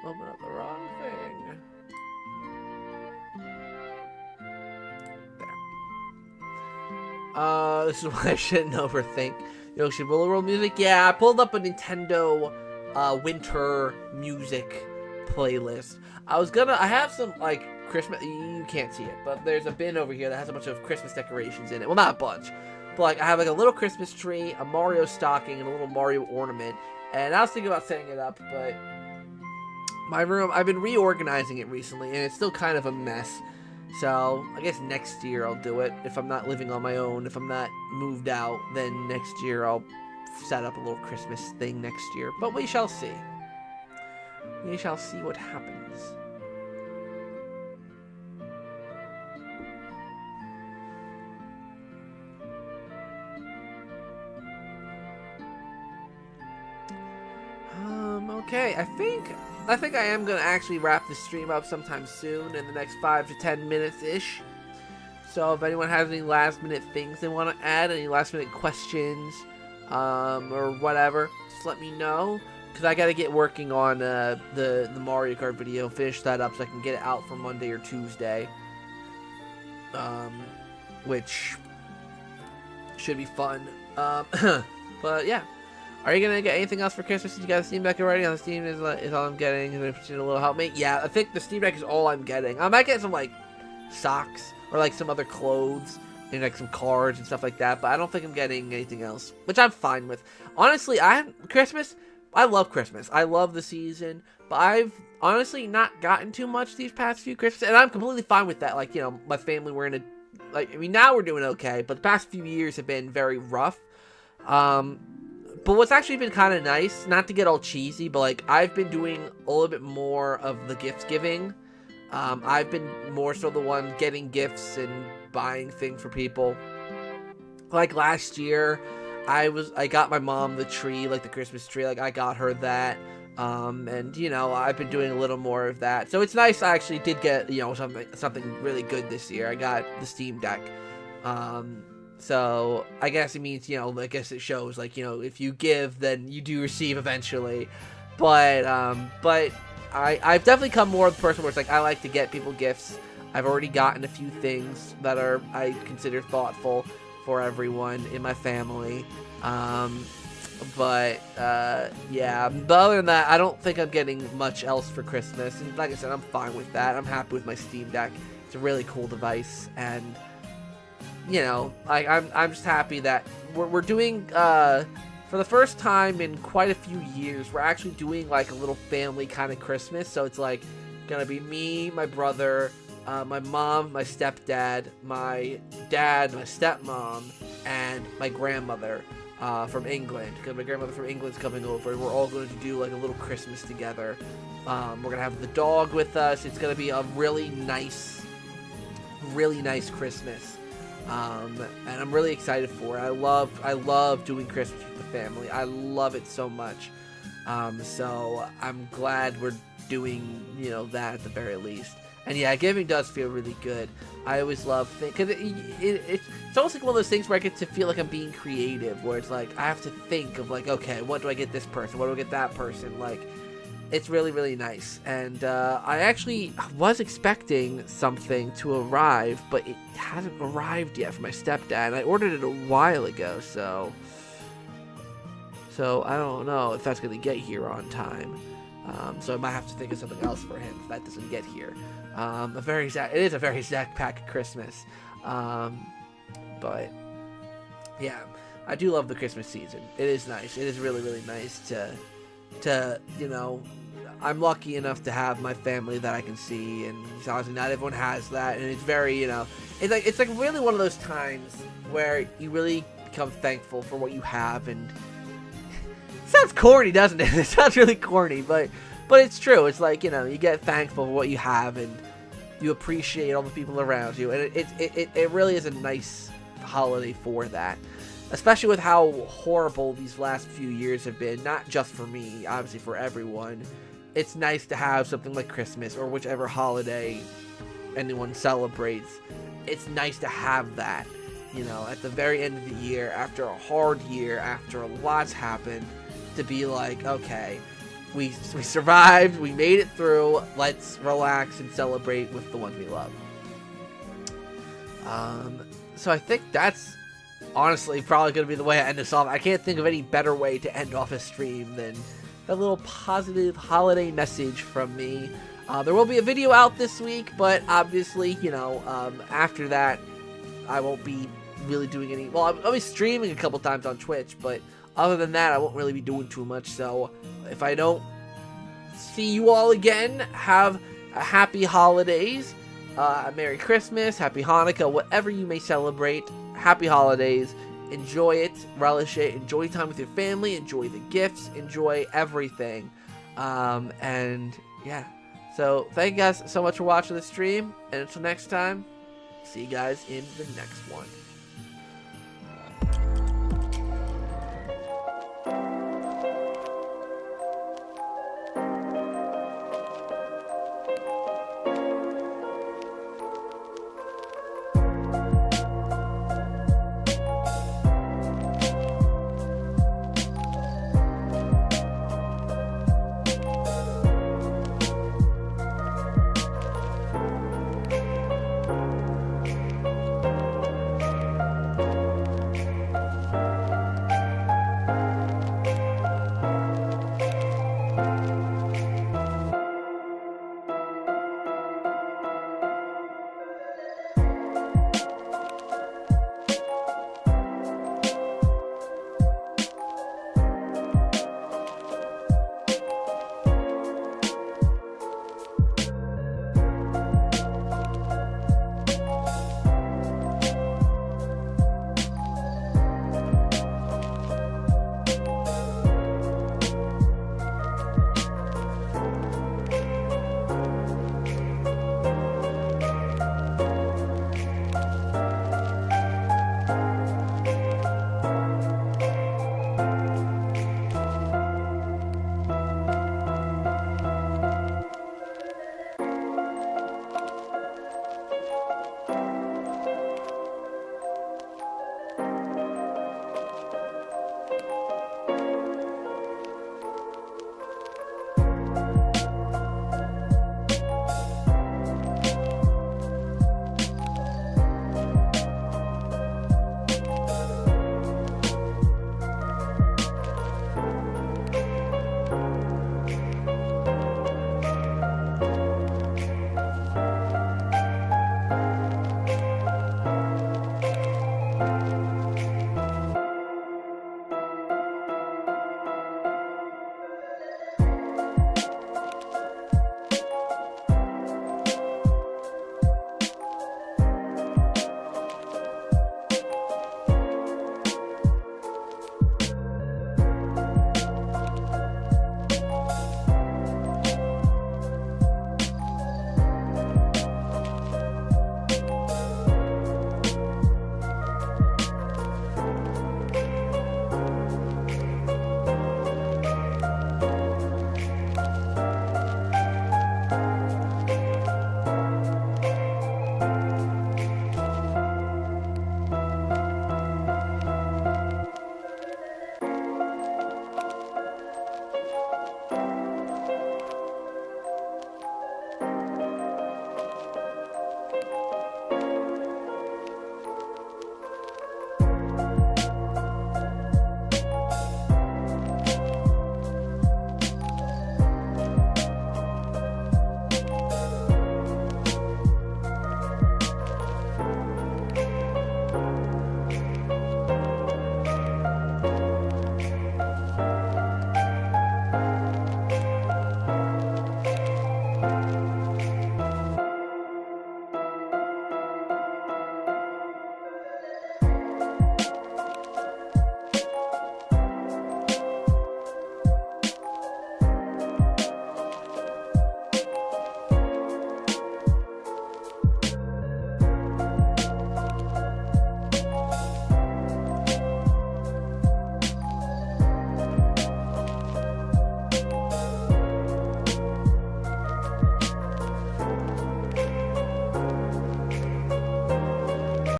Open up the wrong thing. There. This is why I shouldn't overthink. Yoshi Roll music. Yeah, I pulled up a Nintendo winter music playlist. I have some like Christmas. You can't see it, but there's a bin over here that has a bunch of Christmas decorations in it. Well, not a bunch, but like I have like a little Christmas tree, a Mario stocking, and a little Mario ornament. And I was thinking about setting it up, but my room, I've been reorganizing it recently, and it's still kind of a mess. So, I guess next year I'll do it. If I'm not living on my own, if I'm not moved out, then next year I'll set up a little Christmas thing next year. But we shall see. We shall see what happens. Okay, I think I am going to actually wrap this stream up sometime soon, in the next 5 to 10 minutes-ish. So if anyone has any last-minute things they want to add, any last-minute questions, or whatever, just let me know. Because I got to get working on the Mario Kart video, finish that up so I can get it out for Monday or Tuesday. Which should be fun. But yeah. Are you gonna get anything else for Christmas? Did you got a Steam Deck already? On the Steam is all I'm getting. Is it a little help me? Yeah, I think the Steam Deck is all I'm getting. I might get some like socks or like some other clothes and like some cards and stuff like that. But I don't think I'm getting anything else, which I'm fine with. Honestly, I love Christmas. I love the season, but I've honestly not gotten too much these past few Christmas, and I'm completely fine with that. Like, you know, my family, we're in a like. I mean, now we're doing okay, but the past few years have been very rough. But what's actually been kind of nice, not to get all cheesy, but like I've been doing a little bit more of the gift giving. I've been more so the one getting gifts and buying things for people. Like last year, I got my mom the tree, like the Christmas tree, like I got her that. And you know, I've been doing a little more of that. So it's nice I actually did get, you know, something really good this year. I got the Steam Deck. So I guess it means, you know, I guess it shows, like, you know, if you give, then you do receive eventually. But I've definitely come more of the person where it's like, I like to get people gifts. I've already gotten a few things that I consider thoughtful for everyone in my family. Yeah, but other than that, I don't think I'm getting much else for Christmas. And like I said, I'm fine with that. I'm happy with my Steam Deck. It's a really cool device, and you know, like I'm just happy that we're doing for the first time in quite a few years, we're actually doing like a little family kind of Christmas. So it's like gonna be me, my brother, my mom, my stepdad, my dad, my stepmom, and my grandmother from England. Because my grandmother from England's coming over, and we're all going to do like a little Christmas together. We're gonna have the dog with us. It's gonna be a really nice Christmas. And I'm really excited for it. I love doing Christmas with the family. I love it so much. So I'm glad we're doing, you know, that at the very least. And yeah, giving does feel really good. I always love because it's almost like one of those things where I get to feel like I'm being creative, where it's like I have to think of like, okay, what do I get this person? What do I get that person? Like, it's really, really nice. And I actually was expecting something to arrive, but it hasn't arrived yet for my stepdad. I ordered it a while ago, so I don't know if that's going to get here on time. So I might have to think of something else for him if that doesn't get here. It is a very Zach Pack Christmas. But yeah, I do love the Christmas season. It is nice. It is really, really nice to I'm lucky enough to have my family that I can see, and obviously not everyone has that, and it's very, it's like really one of those times where you really become thankful for what you have, and it sounds corny, doesn't it? It sounds really corny, but it's true. It's like, you get thankful for what you have, and you appreciate all the people around you, and it really is a nice holiday for that. Especially with how horrible these last few years have been, not just for me, obviously for everyone. It's nice to have something like Christmas or whichever holiday anyone celebrates. It's nice to have that, at the very end of the year, after a hard year, after a lot's happened, to be like, okay, we survived, we made it through, let's relax and celebrate with the ones we love. So I think that's honestly probably going to be the way I end this off. I can't think of any better way to end off a stream than a little positive holiday message from me. There will be a video out this week, but obviously, after that, I won't be really doing any. Well, I'll be streaming a couple times on Twitch, but other than that, I won't really be doing too much. So if I don't see you all again, have a happy holidays, a Merry Christmas, Happy Hanukkah, whatever you may celebrate. Happy holidays. Enjoy it, relish it, enjoy time with your family, enjoy the gifts, enjoy everything. And yeah, so thank you guys so much for watching the stream, and until next time, see you guys in the next one.